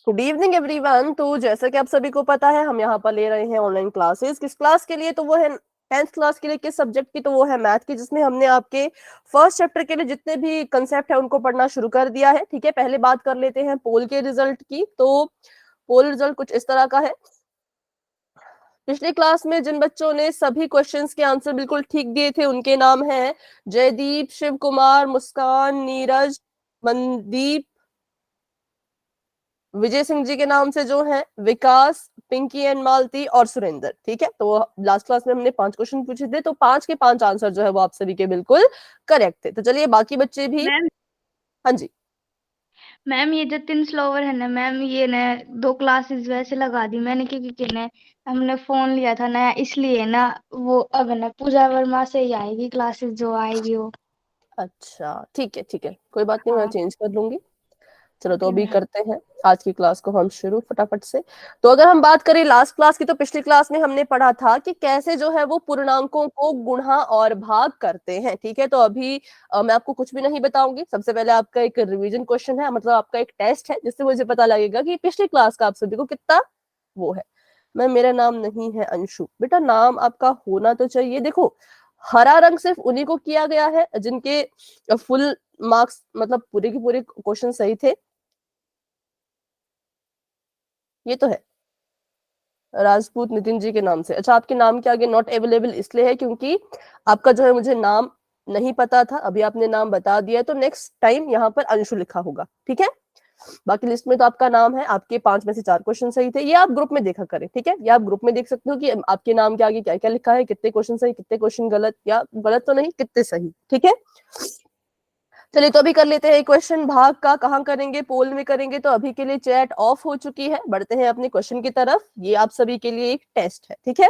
Good evening everyone. तो जैसा कि आप सभी को पता है, हम यहाँ पर ले रहे हैं ऑनलाइन क्लासेस। किस क्लास के लिए? तो वो है 10th क्लास के लिए। किस सब्जेक्ट की? तो वो है मैथ की, जिसमें हमने आपके फर्स्ट चैप्टर के लिए जितने भी कंसेप्ट है उनको पढ़ना शुरू कर दिया है। ठीक है, पहले बात कर लेते हैं पोल के रिजल्ट की। तो पोल रिजल्ट कुछ इस तरह का है। पिछली क्लास में जिन बच्चों ने सभी क्वेश्चंस के आंसर बिल्कुल ठीक दिए थे उनके नाम हैं जयदीप, शिव कुमार, मुस्कान, नीरज, मनदीप, विजय सिंह जी के नाम से जो है विकास, पिंकी एंड मालती और सुरेंद्र। ठीक है, तो लास्ट क्लास में हमने 5 क्वेश्चन पूछे थे, तो 5 के 5 आंसर जो है वो आप सभी के बिल्कुल करेक्ट थे। तो चलिए बाकी बच्चे भी। मैम हाँ जी। मैम ये जो 3 स्लोवर है ना मैम, ये ना 2 क्लासेस वैसे लगा दी मैंने, क्योंकि कि ना हमने फोन लिया था ना, इसलिए ना वो अब ना पूजा वर्मा से ही आएगी क्लासेस, जो आएगी वो। अच्छा ठीक है ठीक है, कोई बात नहीं, मैं हाँ चेंज कर लूंगी। चलो तो ओके अभी मैम। करते हैं आज की क्लास को हम शुरू फटाफट से। तो अगर हम बात करें लास्ट क्लास की, तो पिछली क्लास में हमने पढ़ा था कि कैसे जो है वो पूर्णांकों को गुणा और भाग करते हैं। ठीक है, तो अभी मैं आपको कुछ भी नहीं बताऊंगी। सबसे पहले आपका एक रिवीजन क्वेश्चन है, मतलब आपका एक टेस्ट है, जिससे मुझे पता लगेगा कि पिछली क्लास का आप सभी को कितना वो है। मैं, मेरा नाम नहीं है अंशु। बेटा नाम आपका होना तो चाहिए। देखो, हरा रंग सिर्फ उन्हीं को किया गया है जिनके फुल मार्क्स, मतलब पूरे के पूरे क्वेश्चन सही थे। ये तो है राजपूत नितिन जी के नाम से। अच्छा, आपके नाम के आगे नॉट अवेलेबल इसलिए है क्योंकि आपका जो है मुझे नाम नहीं पता था। अभी आपने नाम बता दिया है, तो नेक्स्ट टाइम यहाँ पर अंशु लिखा होगा। ठीक है, बाकी लिस्ट में तो आपका नाम है। आपके 5 में से 4 क्वेश्चन सही थे। ये आप ग्रुप में देखा करें। ठीक है, ये आप ग्रुप में देख सकते हो कि आपके नाम के आगे क्या क्या लिखा है, कितने क्वेश्चन सही, कितने क्वेश्चन गलत, या गलत तो नहीं, कितने सही। ठीक है, चलिए तो अभी कर लेते हैं क्वेश्चन भाग का। कहाँ करेंगे? पोल में करेंगे। तो अभी के लिए चैट ऑफ हो चुकी है, बढ़ते हैं अपने क्वेश्चन की तरफ। ये आप सभी के लिए एक टेस्ट है। ठीक है,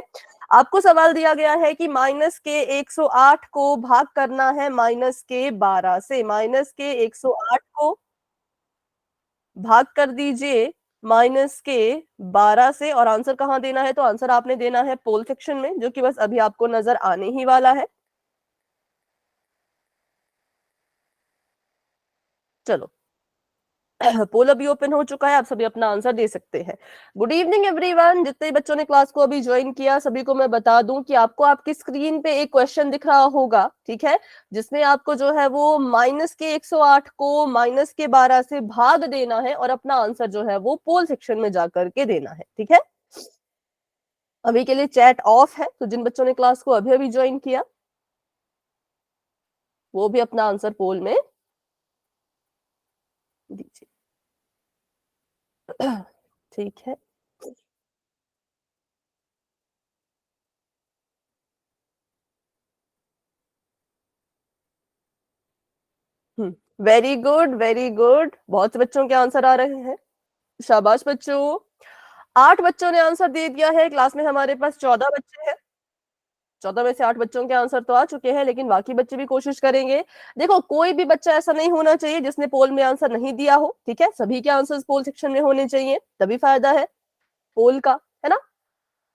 आपको सवाल दिया गया है कि माइनस के 108 को भाग करना है माइनस के 12 से। माइनस के 108 को भाग कर दीजिए माइनस के 12 से, और आंसर कहाँ देना है? तो आंसर आपने देना है पोल सेक्शन में, जो कि बस अभी आपको नजर आने ही वाला है। चलो पोल अभी ओपन हो चुका है, आप सभी अपना आंसर दे सकते हैं। Good evening everyone. जितने बच्चों ने क्लास को अभी ज्वाइन किया सभी को मैं बता दूं कि आपको आपकी स्क्रीन पे एक क्वेश्चन दिख रहा होगा। ठीक है, जिसमें आपको जो है वो माइनस के 108 को माइनस के 12 से भाग देना है, और अपना आंसर जो है वो पोल सेक्शन में जाकर के देना है। ठीक है, अभी के लिए चैट ऑफ है, तो जिन बच्चों ने क्लास को अभी अभी ज्वाइन किया वो भी अपना आंसर पोल में दीजिए। ठीक है, वेरी गुड वेरी गुड, बहुत से बच्चों के आंसर आ रहे हैं। शाबाश बच्चों। 8 बच्चों ने आंसर दे दिया है। क्लास में हमारे पास 14 बच्चे हैं। 14 में से 8 बच्चों के आंसर तो आ चुके हैं, लेकिन बाकी बच्चे भी कोशिश करेंगे। देखो, कोई भी बच्चा ऐसा नहीं होना चाहिए जिसने पोल में आंसर नहीं दिया हो। ठीक है, सभी के आंसर पोल सेक्शन में होने चाहिए, तभी फायदा है पोल का, है ना।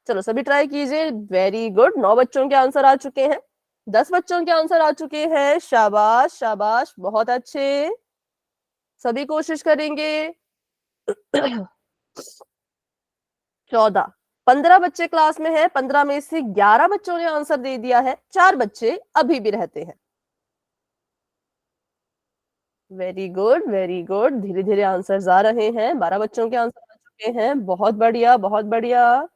चलो सभी ट्राई कीजिए। वेरी गुड, 9 बच्चों के आंसर आ चुके हैं। 10 बच्चों के आंसर आ चुके हैं। शाबाश शाबाश, बहुत अच्छे, सभी कोशिश करेंगे। 14, 15 बच्चे क्लास में हैं। 15 में से 11 बच्चों ने आंसर दे दिया है। 4 बच्चे अभी भी रहते हैं। वेरी गुड वेरी गुड, धीरे धीरे आंसर्स आ रहे हैं। 12 बच्चों के आंसर आ चुके हैं। बहुत बढ़िया बहुत बढ़िया।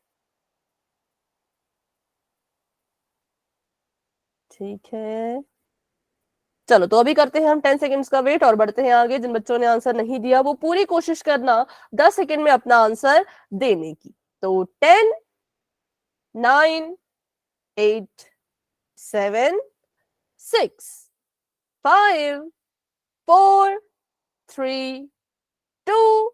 ठीक है, चलो तो अभी करते हैं हम 10 सेकेंड्स का वेट और बढ़ते हैं आगे। जिन बच्चों ने आंसर नहीं दिया वो पूरी कोशिश करना 10 सेकेंड में अपना आंसर देने की। तो 10, 9, 8, 7, 6, 5, 4, 3, 2,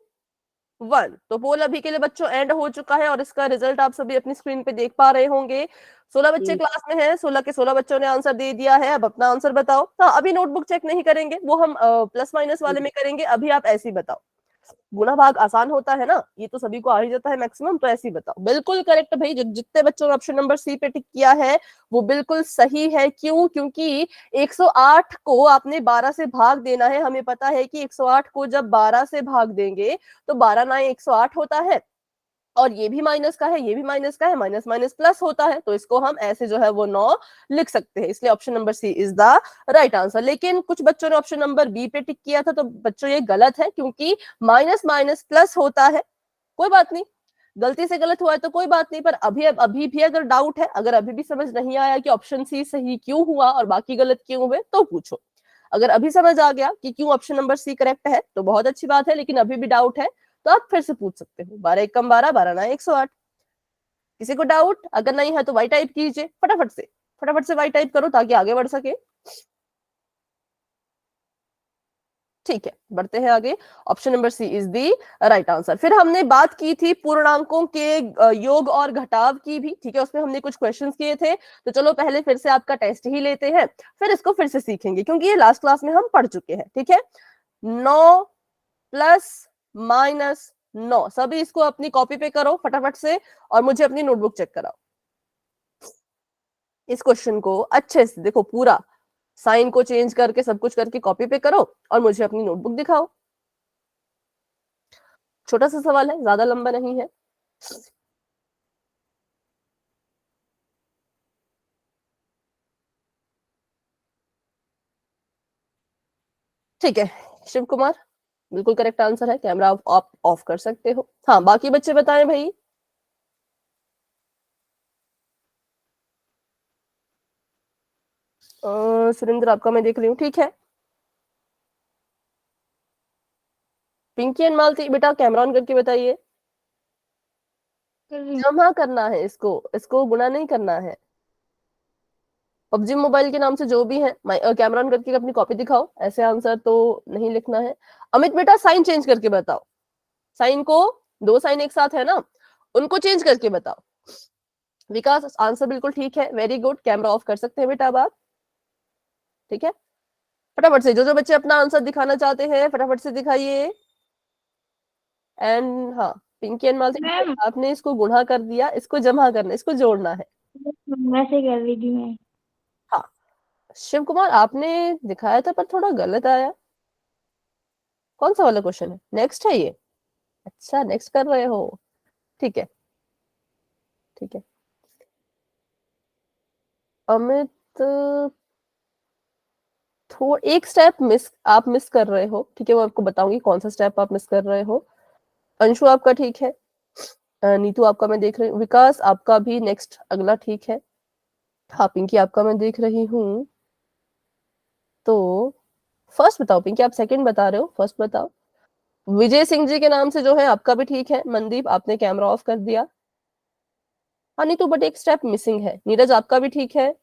1। तो पोल अभी के लिए बच्चों एंड हो चुका है, और इसका रिजल्ट आप सभी अपनी स्क्रीन पे देख पा रहे होंगे। 16 बच्चे क्लास में हैं। 16 के 16 बच्चों ने आंसर दे दिया है। अब अपना आंसर बताओ। हाँ, अभी नोटबुक चेक नहीं करेंगे, वो हम प्लस माइनस वाले में करेंगे। अभी आप ऐसे ही बताओ। गुणा भाग आसान होता है ना, ये तो सभी को आ ही जाता है मैक्सिमम, तो ऐसे ही बताओ। बिल्कुल करेक्ट भाई, जितने बच्चों ने ऑप्शन नंबर सी पे टिक किया है वो बिल्कुल सही है। क्यों? क्योंकि 108 को आपने 12 से भाग देना है। हमें पता है कि 108 को जब 12 से भाग देंगे तो 12 ना 108 होता है, और ये भी माइनस का है, ये भी माइनस का है, माइनस माइनस प्लस होता है, तो इसको हम ऐसे जो है वो 9 लिख सकते हैं। इसलिए option number C is the right answer. लेकिन कुछ बच्चों ने ऑप्शन नंबर बी पे टिक किया था, तो बच्चों ये गलत है, क्योंकि माइनस माइनस प्लस होता है। कोई बात नहीं, गलती से गलत हुआ है तो कोई बात नहीं, पर अभी भी अगर डाउट है, अगर अभी भी समझ नहीं आया कि ऑप्शन सी सही क्यों हुआ और बाकी गलत क्यों हुए, तो पूछो। अगर अभी समझ आ गया कि क्यों ऑप्शन नंबर सी करेक्ट है तो बहुत अच्छी बात है, लेकिन अभी भी डाउट है तो आप फिर से पूछ सकते हो। 12 एक कम 12, 12 ना 108। किसी को डाउट अगर नहीं है तो वाई टाइप कीजिए, फटाफट से वाई टाइप करो ताकि आगे बढ़ सके। ठीक है, बढ़ते हैं आगे। Option number C is the right answer. फिर हमने बात की थी पूर्णांकों के योग और घटाव की भी, ठीक है, उसमें हमने कुछ क्वेश्चंस किए थे। तो चलो पहले फिर से आपका टेस्ट ही लेते हैं, फिर इसको फिर से सीखेंगे, क्योंकि ये लास्ट क्लास में हम पढ़ चुके हैं। ठीक है, 9 प्लस माइनस 9, सभी इसको अपनी कॉपी पे करो फटाफट से, और मुझे अपनी नोटबुक चेक कराओ। इस क्वेश्चन को अच्छे से देखो, पूरा साइन को चेंज करके सब कुछ करके कॉपी पे करो और मुझे अपनी नोटबुक दिखाओ। छोटा सा सवाल है, ज्यादा लंबा नहीं है। ठीक है शिव कुमार, बिल्कुल करेक्ट आंसर है। कैमरा आप ऑफ कर सकते हो। हाँ, बाकी बच्चे बताएं भाई। सुरेंद्र आपका मैं देख रही हूँ, ठीक है। पिंकी एंड मालती, बेटा कैमरा ऑन करके बताइए। कर रही हूँ। जमा करना है इसको, इसको गुणा नहीं करना है। पबजी मोबाइल के नाम से जो भी है, कैमरा ऑन करके अपनी कॉपी दिखाओ। ऐसे आंसर तो नहीं लिखना है। अमित बेटा साइन चेंज करके बताओ। साइन को, दो साइन एक साथ है ना, उनको चेंज करके बताओ। विकास आंसर बिल्कुल ठीक है, वेरी गुड। कैमरा ऑफ कर सकते हैं बेटा अब आप। ठीक है, फटाफट से जो जो बच्चे अपना आंसर दिखाना चाहते हैं फटाफट से दिखाइए। एंड हाँ, पिंकी एंड मालती, मैम आपने इसको गुणा कर दिया, इसको जमा करना, इसको जोड़ना है। वैसे कर रही थी मैं। हाँ, शिव कुमार आपने दिखाया था पर थोड़ा गलत आया। कौन सा वाला क्वेश्चन है? नेक्स्ट है ये? अच्छा, नेक्स्ट कर रहे हो, ठीक है। ठीक है अमित, थोड़ा एक स्टेप मिस आप मिस कर रहे हो। ठीक है, मैं आपको बताऊंगी कौन सा स्टेप आप मिस कर रहे हो। अंशु आपका ठीक है, नीतू आपका मैं देख रही हूँ, विकास आपका भी नेक्स्ट अगला ठीक है। हाँ, पिंकी आपका मैं देख रही हूँ। तो फर्स्ट बताओ पिंकी, आप सेकंड बता रहे हो, फर्स्ट बताओ। विजय सिंह जी के नाम से जो है आपका भी ठीक है। मनदीप आपने कैमरा ऑफ कर दिया। हाँ नीतू, बट एक स्टेप मिसिंग है। नीरज आपका भी ठीक है।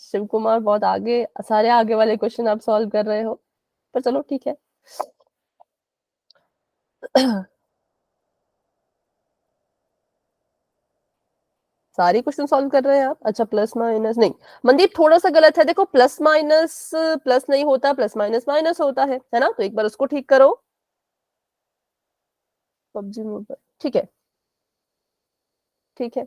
शिव कुमार बहुत आगे, सारे आगे वाले क्वेश्चन आप सॉल्व कर रहे हो, पर चलो ठीक है। सारे क्वेश्चन सॉल्व कर रहे हैं आप? अच्छा, प्लस माइनस नहीं, मनदीप थोड़ा सा गलत है। देखो प्लस माइनस प्लस नहीं होता, प्लस माइनस माइनस होता है ना, तो एक बार उसको ठीक करो। पबजी मोबाइल, ठीक है। ठीक है,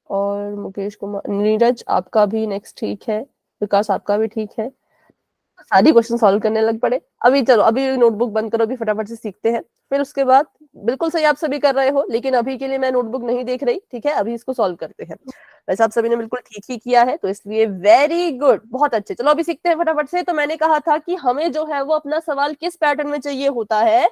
और मुकेश कुमार, नीरज आपका भी नेक्स्ट ठीक है। विकास आपका भी ठीक है। सारी क्वेश्चन सॉल्व करने लग पड़े। अभी चलो, अभी नोटबुक बंद करो, अभी फटाफट से सीखते हैं। फिर उसके बाद बिल्कुल सही आप सभी कर रहे हो, लेकिन अभी के लिए मैं नोटबुक नहीं देख रही। ठीक है, अभी इसको सॉल्व करते हैं। वैसे आप सभी ने बिल्कुल ठीक ही किया है, तो इसलिए वेरी गुड, बहुत अच्छे। चलो अभी सीखते हैं फटाफट से। तो मैंने कहा था कि हमें जो है वो अपना सवाल किस पैटर्न में चाहिए होता है।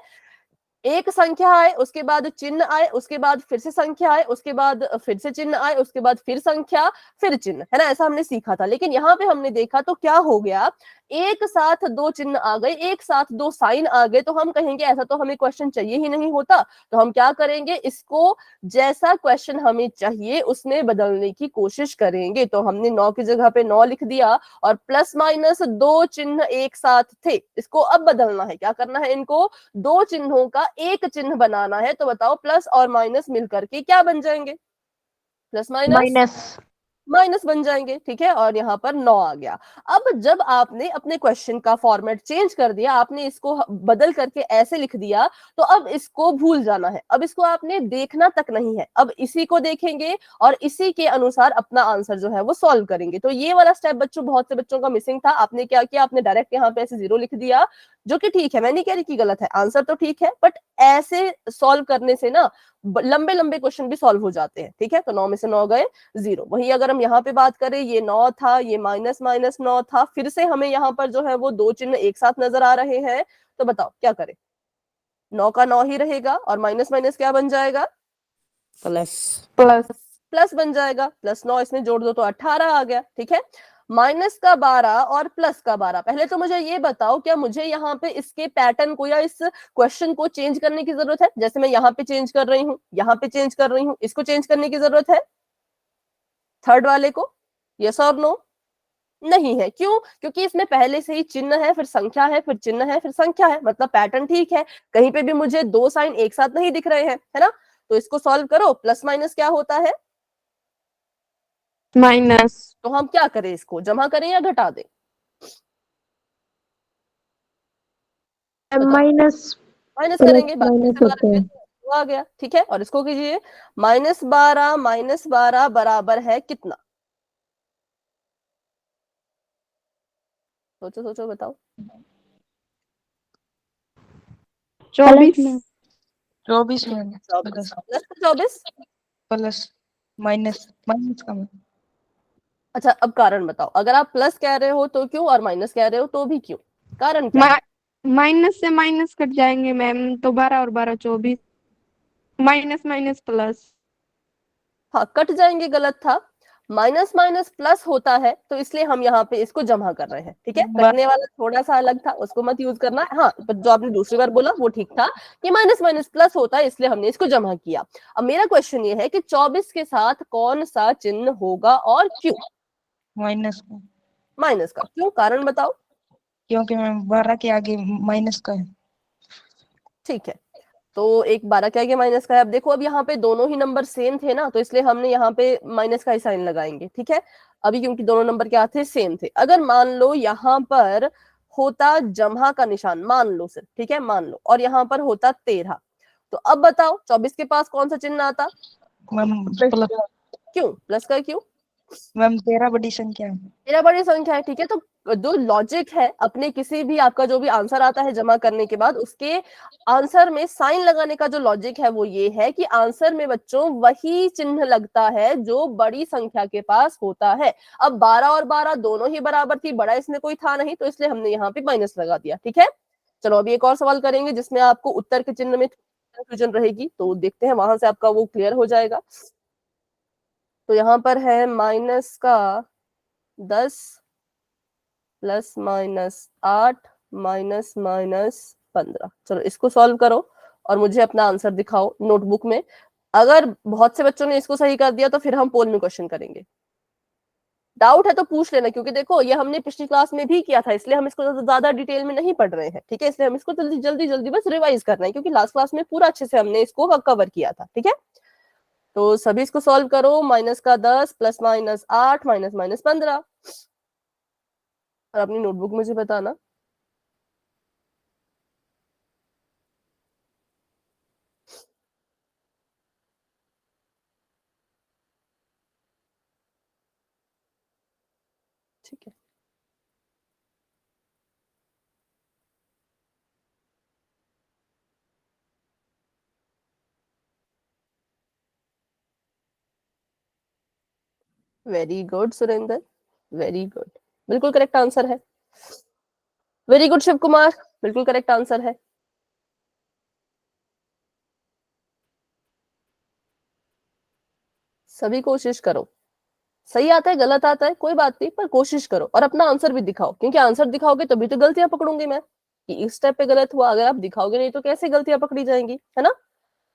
एक संख्या आए, उसके बाद चिन्ह आए, उसके बाद फिर से संख्या आए, उसके बाद फिर से चिन्ह आए, उसके बाद फिर संख्या, फिर चिन्ह, है ना, ऐसा हमने सीखा था। लेकिन यहाँ पे हमने देखा तो क्या हो गया, एक साथ दो चिन्ह आ गए, एक साथ दो साइन आ गए, तो हम कहेंगे ऐसा तो हमें क्वेश्चन चाहिए ही नहीं होता। तो हम क्या करेंगे, इसको जैसा क्वेश्चन हमें चाहिए उसमें बदलने की कोशिश करेंगे। तो हमने 9 की जगह पे 9 लिख दिया, और प्लस माइनस दो चिन्ह एक साथ थे, इसको अब बदलना है। क्या करना है, इनको दो चिन्हों का एक चिन्ह बनाना है। तो बताओ प्लस और माइनस मिलकर के क्या बन जाएंगे? प्लस माइनस माइनस माइनस बन जाएंगे, ठीक है, और यहाँ पर 9 आ गया। अब जब आपने अपने क्वेश्चन का फॉर्मेट चेंज कर दिया, आपने इसको बदल करके ऐसे लिख दिया, तो अब इसको भूल जाना है, अब इसको आपने देखना तक नहीं है, अब इसी को देखेंगे और इसी के अनुसार अपना आंसर जो है वो सॉल्व करेंगे। तो ये वाला स्टेप बच्चों बहुत से बच्चों का मिसिंग था। आपने क्या किया, आपने डायरेक्ट यहाँ पे ऐसे 0 लिख दिया, जो कि ठीक है, मैं नहीं कह रही कि गलत है, आंसर तो ठीक है, बट ऐसे सॉल्व करने से ना लंबे लंबे क्वेश्चन भी सॉल्व हो जाते हैं, ठीक है। तो 9 में से 9 गए, 0। वहीं अगर हम यहाँ पे बात करें, ये 9 था, ये माइनस माइनस 9 था, फिर से हमें यहाँ पर जो है वो दो चिन्ह एक साथ नजर आ रहे हैं, तो बताओ क्या करें। 9 का 9 ही रहेगा और माइनस माइनस क्या बन जाएगा, प्लस। प्लस। प्लस बन जाएगा। प्लस 9 इसमें जोड़ दो तो 18 आ गया, ठीक है। माइनस का 12 और प्लस का 12, पहले तो मुझे ये बताओ, क्या मुझे यहाँ पे इसके पैटर्न को या इस क्वेश्चन को चेंज करने की जरूरत है? जैसे मैं यहाँ पे चेंज कर रही हूँ, यहाँ पे चेंज कर रही हूँ, इसको चेंज करने की जरूरत है थर्ड वाले को? यस और नो? नहीं है। क्यों? क्योंकि इसमें पहले से ही चिन्ह है, फिर संख्या है, फिर चिन्ह है, फिर संख्या है, मतलब पैटर्न ठीक है। कहीं पे भी मुझे दो साइन एक साथ नहीं दिख रहे हैं, है ना। तो इसको सॉल्व करो, प्लस माइनस क्या होता है, माइनस। तो हम क्या करें, इसको जमा करें या घटा दें? माइनस माइनस प्लस करेंगे, बाकी माइनस से होते हैं। तो आ गया, ठीक है। और इसको कीजिए, माइनस बारह बराबर है कितना? सोचो सोचो बताओ। 24। 24 में 24 plus. Plus 24। Plus minus minus का में। अच्छा, अब कारण बताओ, अगर आप प्लस कह रहे हो तो क्यों, और माइनस कह रहे हो तो भी क्यों, कारण क्या है? माइनस से माइनस कट जाएंगे मैम, तो 12 और 12 24। Minus minus plus. हाँ, कट जाएंगे, गलत था। माइनस माइनस प्लस होता है, तो इसलिए हम यहाँ पे इसको जमा कर रहे हैं, ठीक है। कटने वाला थोड़ा सा अलग था, उसको मत यूज करना। हाँ, पर जो आपने दूसरी बार बोला वो ठीक था कि माइनस माइनस प्लस होता है, इसलिए हमने इसको जमा किया। अब मेरा क्वेश्चन ये है कि 24 के साथ कौन सा चिन्ह होगा और क्यों? माइनस का, माइनस का क्यों, कारण बताओ। क्योंकि मैं 12 के आगे माइनस का है। ठीक है, तो एक 12 के आगे माइनस का है। अब देखो, अब यहाँ पे दोनों ही नंबर सेम थे ना, तो इसलिए हमने यहाँ पे माइनस का ही साइन लगाएंगे, ठीक है। अभी क्योंकि दोनों नंबर क्या थे, सेम थे। अगर मान लो यहाँ पर होता जमा का निशान, मान लो सिर्फ, ठीक है, मान लो, और यहाँ पर होता 13, तो अब बताओ 24 के पास कौन सा चिन्ह आता? Ma'am plus. क्यों प्लस का, क्यों? मैम 13 बड़ी संख्या है। तेरह बड़ी संख्या है, ठीक है। तो जो लॉजिक है, अपने किसी भी आपका जो भी आंसर आता है जमा करने के बाद, उसके आंसर में साइन लगाने का जो लॉजिक है वो ये है कि आंसर में बच्चों वही चिन्ह लगता है जो बड़ी संख्या के पास होता है। अब 12 और 12 दोनों ही बराबर थी, बड़ा इसमें कोई था नहीं, तो इसलिए हमने यहाँ पे माइनस लगा दिया, ठीक है। चलो अभी एक और सवाल करेंगे जिसमें आपको उत्तर के चिन्ह में कंफ्यूजन रहेगी, तो देखते हैं वहां से आपका वो क्लियर हो जाएगा। तो यहाँ पर है -10 प्लस -8 माइनस -15। चलो इसको सॉल्व करो और मुझे अपना आंसर दिखाओ नोटबुक में। अगर बहुत से बच्चों ने इसको सही कर दिया तो फिर हम पोल में क्वेश्चन करेंगे। डाउट है तो पूछ लेना, क्योंकि देखो ये हमने पिछली क्लास में भी किया था, इसलिए हम इसको ज्यादा डिटेल में नहीं पढ़ रहे हैं, ठीक है। इसलिए हम इसको जल्दी जल्दी जल्दी बस रिवाइज कर रहे हैं, क्योंकि लास्ट क्लास में पूरा अच्छे से हमने इसको कवर किया था, ठीक है। तो सभी इसको सॉल्व करो, -10 प्लस -8 माइनस -15, और अपनी नोटबुक मुझे बताना। ठीक है, very good Surendra, very good, बिल्कुल करेक्ट आंसर है। वेरी गुड शिव कुमार, बिल्कुल करेक्ट आंसर है। सभी कोशिश करो, सही आता है गलत आता है कोई बात नहीं, पर कोशिश करो और अपना आंसर भी दिखाओ, क्योंकि आंसर दिखाओगे तभी तो गलतियां पकड़ूंगी मैं, कि इस स्टेप पे गलत हुआ। अगर आप दिखाओगे नहीं तो कैसे गलतियां पकड़ी जाएंगी, है ना।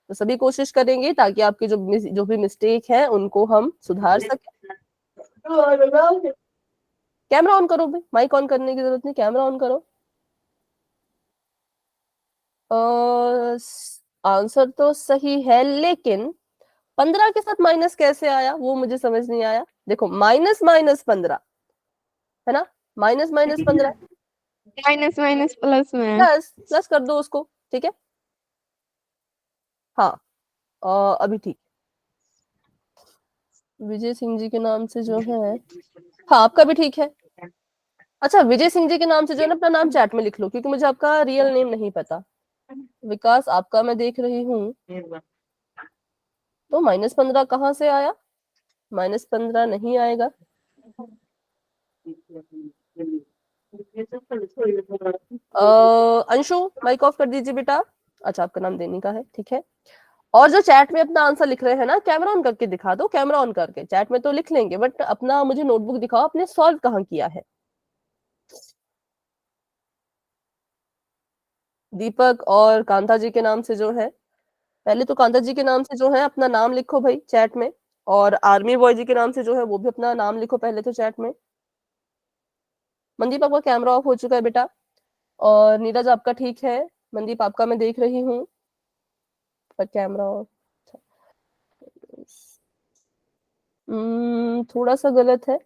तो सभी कोशिश करेंगे ताकि आपके जो भी मिस्टेक है उनको हम सुधार सके। कैमरा ऑन करो भाई, माइक ऑन करने की जरूरत नहीं, कैमरा ऑन करो। आंसर तो सही है, लेकिन 15 के साथ माइनस कैसे आया वो मुझे समझ नहीं आया। देखो माइनस माइनस 15 है ना, minus minus 15 minus minus plus में प्लस प्लस कर दो उसको, ठीक है। हाँ अभी ठीक, विजय सिंह जी के नाम से जो है, हाँ आपका भी ठीक है। अच्छा विजय सिंह जी के नाम से जो है ना अपना नाम चैट में लिख लो, क्योंकि मुझे आपका रियल नेम नहीं पता। विकास आपका मैं देख रही हूँ, तो माइनस 15 कहाँ से आया, माइनस 15 नहीं आएगा। अंशु माइक ऑफ कर दीजिए बेटा। अच्छा आपका नाम देनी का है, ठीक है। और जो चैट में अपना आंसर लिख रहे हैं ना, कैमरा ऑन करके दिखा दो, कैमरा ऑन करके, चैट में तो लिख लेंगे बट अपना मुझे नोटबुक दिखाओ, आपने सॉल्व कहाँ किया है। दीपक और कांता जी के नाम से जो है, पहले तो कांता जी के नाम से जो है अपना नाम लिखो भाई चैट में, और आर्मी बॉय जी के नाम से जो है वो भी अपना नाम लिखो पहले तो चैट में। मनदीप आपका कैमरा ऑफ हो चुका है बेटा, और नीरज आपका ठीक है। मनदीप आपका मैं देख रही हूँ पर कैमरा ऑफ, थोड़ा सा गलत है।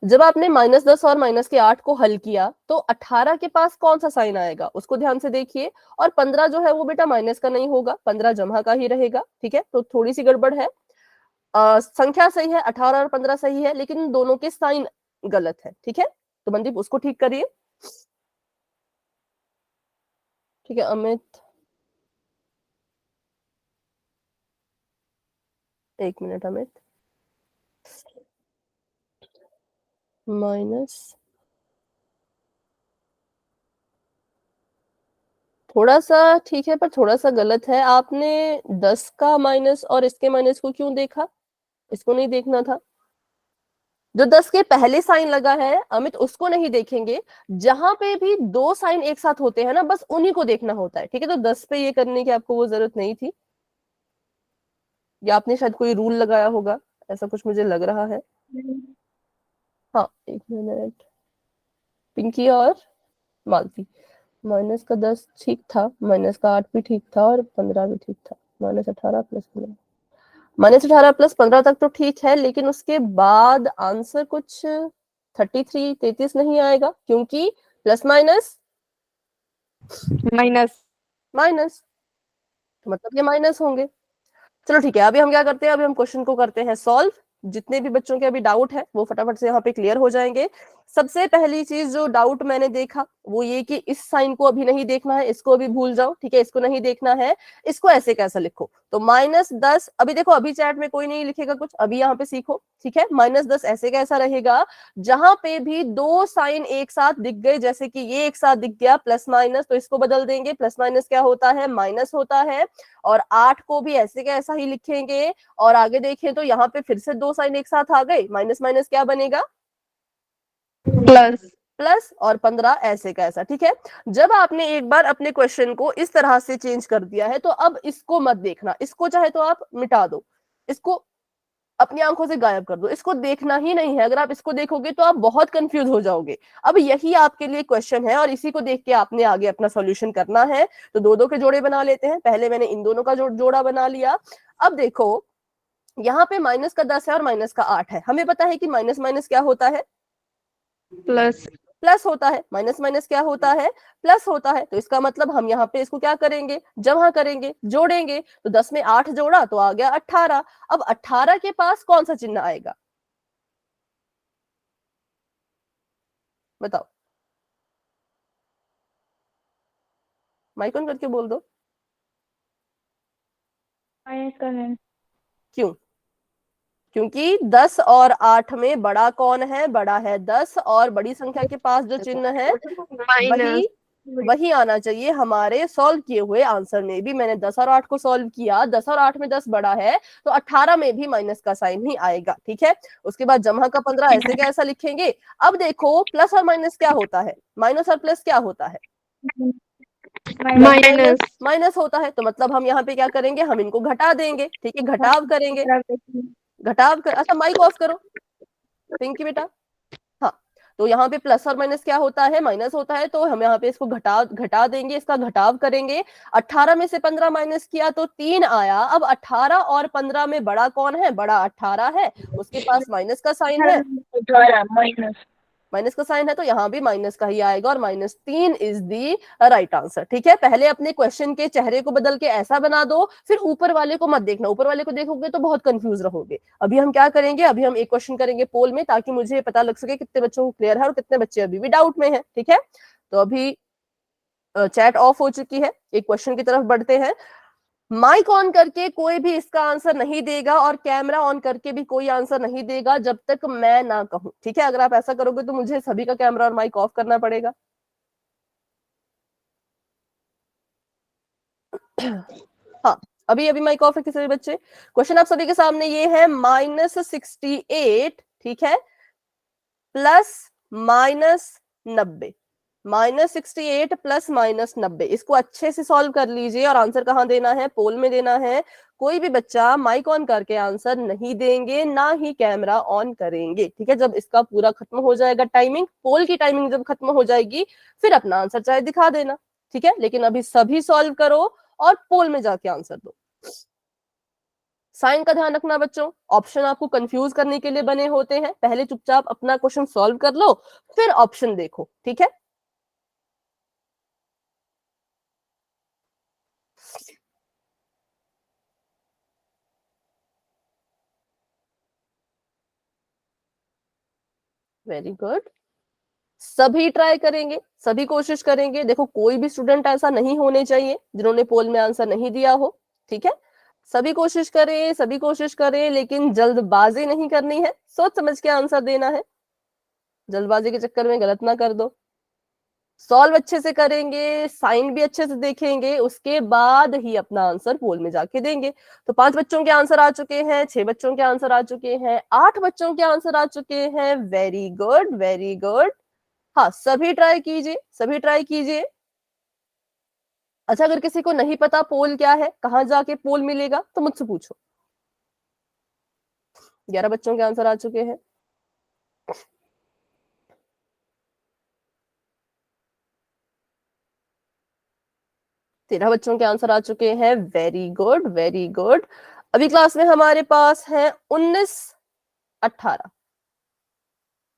जब आपने -10 और -8 को हल किया तो 18 के पास कौन सा साइन आएगा उसको ध्यान से देखिए, और 15 जो है वो बेटा माइनस का नहीं होगा, 15 जमा का ही रहेगा, ठीक है। तो थोड़ी सी गड़बड़ है, संख्या सही है, 18 और 15 सही है, लेकिन दोनों के साइन गलत है, ठीक है। तो मनदीप उसको ठीक करिए, ठीक है। अमित एक मिनट, अमित माइनस, थोड़ा सा ठीक है पर थोड़ा सा गलत है। आपने 10 का माइनस और इसके माइनस को क्यों देखा, इसको नहीं देखना था। जो 10 के पहले साइन लगा है अमित उसको नहीं देखेंगे, जहां पे भी दो साइन एक साथ होते हैं ना बस उन्हीं को देखना होता है, ठीक है। तो 10 पे ये करने की आपको वो जरूरत नहीं थी, या आपने शायद कोई रूल लगाया होगा, ऐसा कुछ मुझे लग रहा है। हाँ एक मिनट, पिंकी और मालती, माइनस का 10 ठीक था, माइनस का 8 भी ठीक था, और 15 भी ठीक था। -18 प्लस 15, -18 प्लस 15 तक तो ठीक है, लेकिन उसके बाद आंसर कुछ 33 नहीं आएगा, क्योंकि प्लस माइनस माइनस माइनस, मतलब ये माइनस होंगे। चलो ठीक है, अभी हम क्या करते हैं, अभी हम क्वेश्चन को करते हैं सॉल्व। जितने भी बच्चों के अभी डाउट है वो फटाफट से यहाँ पे क्लियर हो जाएंगे। सबसे पहली चीज जो डाउट मैंने देखा वो ये कि इस साइन को अभी नहीं देखना है, इसको अभी भूल जाओ, ठीक है। इसको नहीं देखना है, इसको ऐसे कैसा लिखो, तो -10, अभी देखो अभी चैट में कोई नहीं लिखेगा कुछ, अभी यहाँ पे सीखो, ठीक है। -10 ऐसे कैसा रहेगा, जहां पे भी दो साइन एक साथ दिख गए, जैसे कि ये एक साथ दिख गया प्लस माइनस, तो इसको बदल देंगे, प्लस माइनस क्या होता है, माइनस होता है। और 8 को भी ऐसे का ऐसा ही लिखेंगे, और आगे देखें तो यहाँ पे फिर से दो साइन एक साथ आ गए, माइनस माइनस क्या बनेगा, प्लस प्लस, और 15 ऐसे का ऐसा, ठीक है। जब आपने एक बार अपने क्वेश्चन को इस तरह से चेंज कर दिया है तो अब इसको मत देखना, इसको चाहे तो आप मिटा दो, इसको अपनी आंखों से गायब कर दो, इसको देखना ही नहीं है। अगर आप इसको देखोगे तो आप बहुत कंफ्यूज हो जाओगे। अब यही आपके लिए क्वेश्चन है और इसी को देख के आपने आगे अपना सॉल्यूशन करना है। तो दो दो के जोड़े बना लेते हैं, पहले मैंने इन दोनों का जोड़ा बना लिया। अब देखो यहाँ पे माइनस का 10 है और माइनस का 8 है, हमें पता है कि माइनस माइनस क्या होता है, प्लस प्लस होता है, माइनस माइनस क्या होता है, प्लस होता है। तो इसका मतलब हम यहाँ पे इसको क्या करेंगे, जमा करेंगे, जोड़ेंगे। तो 10 में 8 जोड़ा तो आ गया 18। अब 18 के पास कौन सा चिन्ह आएगा, बताओ, माइक ऑन करके बोल दो। माइनस का मैम। क्यों, क्योंकि 10 और 8 में बड़ा कौन है, बड़ा है 10, और बड़ी संख्या के पास जो चिन्ह है माइनस वही आना चाहिए हमारे सॉल्व किए हुए आंसर में भी। मैंने 10 और 8 को सॉल्व किया, 10 और 8 में 10 बड़ा है, तो 18 में भी माइनस का साइन ही आएगा, ठीक है। उसके बाद जमा का 15 ऐसे का ऐसा लिखेंगे। अब देखो प्लस और माइनस क्या होता है, माइनस और प्लस क्या होता है, माइनस माइनस होता है। तो मतलब हम यहाँ पे क्या करेंगे, हम इनको घटा देंगे, ठीक है, घटाव करेंगे, घटाव कर। अच्छा माइक ऑफ करो पिंकी बेटा। हाँ, तो यहाँ पे प्लस और माइनस क्या होता है, माइनस होता है, तो हम यहाँ पे इसको घटा देंगे, इसका घटाव करेंगे। 18 में से 15 माइनस किया तो 3 आया। अब 18 और 15 में बड़ा कौन है, बड़ा 18 है, उसके पास माइनस का साइन है, माइनस का साइन है, तो यहाँ भी माइनस का ही आएगा और -3 इज दी राइट आंसर। ठीक है, पहले अपने क्वेश्चन के चेहरे को बदल के ऐसा बना दो, फिर ऊपर वाले को मत देखना, ऊपर वाले को देखोगे तो बहुत कंफ्यूज रहोगे। अभी हम क्या करेंगे, अभी हम एक क्वेश्चन करेंगे पोल में, ताकि मुझे पता लग सके कितने बच्चों को क्लियर है और कितने बच्चे अभी भी डाउट में है। ठीक है, तो अभी चैट ऑफ हो चुकी है, एक क्वेश्चन की तरफ बढ़ते हैं। माइक ऑन करके कोई भी इसका आंसर नहीं देगा और कैमरा ऑन करके भी कोई आंसर नहीं देगा जब तक मैं ना कहूं। ठीक है, अगर आप ऐसा करोगे तो मुझे सभी का कैमरा और माइक ऑफ करना पड़ेगा। हाँ, अभी अभी माइक ऑफ है किसी भी बच्चे। क्वेश्चन आप सभी के सामने ये है, -68, ठीक है, प्लस -90, -68 प्लस -90, इसको अच्छे से सॉल्व कर लीजिए और आंसर कहाँ देना है, पोल में देना है। कोई भी बच्चा माइक ऑन करके आंसर नहीं देंगे, ना ही कैमरा ऑन करेंगे। ठीक है, जब इसका पूरा खत्म हो जाएगा टाइमिंग, पोल की टाइमिंग जब खत्म हो जाएगी, फिर अपना आंसर चाहे दिखा देना। ठीक है, लेकिन अभी सभी सॉल्व करो और पोल में जाके आंसर दो। साइन का ध्यान रखना बच्चों, ऑप्शन आपको कंफ्यूज करने के लिए बने होते हैं। पहले चुपचाप अपना क्वेश्चन सॉल्व कर लो, फिर ऑप्शन देखो। ठीक है, वेरी गुड। सभी ट्राई करेंगे, सभी कोशिश करेंगे। देखो, कोई भी स्टूडेंट ऐसा नहीं होने चाहिए जिन्होंने पोल में आंसर नहीं दिया हो। ठीक है, सभी कोशिश करें, सभी कोशिश करें, लेकिन जल्दबाजी नहीं करनी है, सोच समझ के आंसर देना है। जल्दबाजी के चक्कर में गलत ना कर दो। सॉल्व अच्छे से करेंगे, साइन भी अच्छे से देखेंगे, उसके बाद ही अपना आंसर पोल में जाके देंगे। तो 5 बच्चों के आंसर आ चुके हैं, 6 बच्चों के आंसर आ चुके हैं, 8 बच्चों के आंसर आ चुके हैं। Very good, very good. हाँ, सभी ट्राई कीजिए, सभी ट्राई कीजिए। अच्छा, अगर किसी को नहीं पता पोल क्या है, कहाँ जाके पोल मिलेगा, तो मुझसे पूछो। 11 बच्चों के आंसर आ चुके हैं। तेरह बच्चों के आंसर आ चुके हैं। Very good, very good. अभी क्लास में हमारे पास है 19, 18,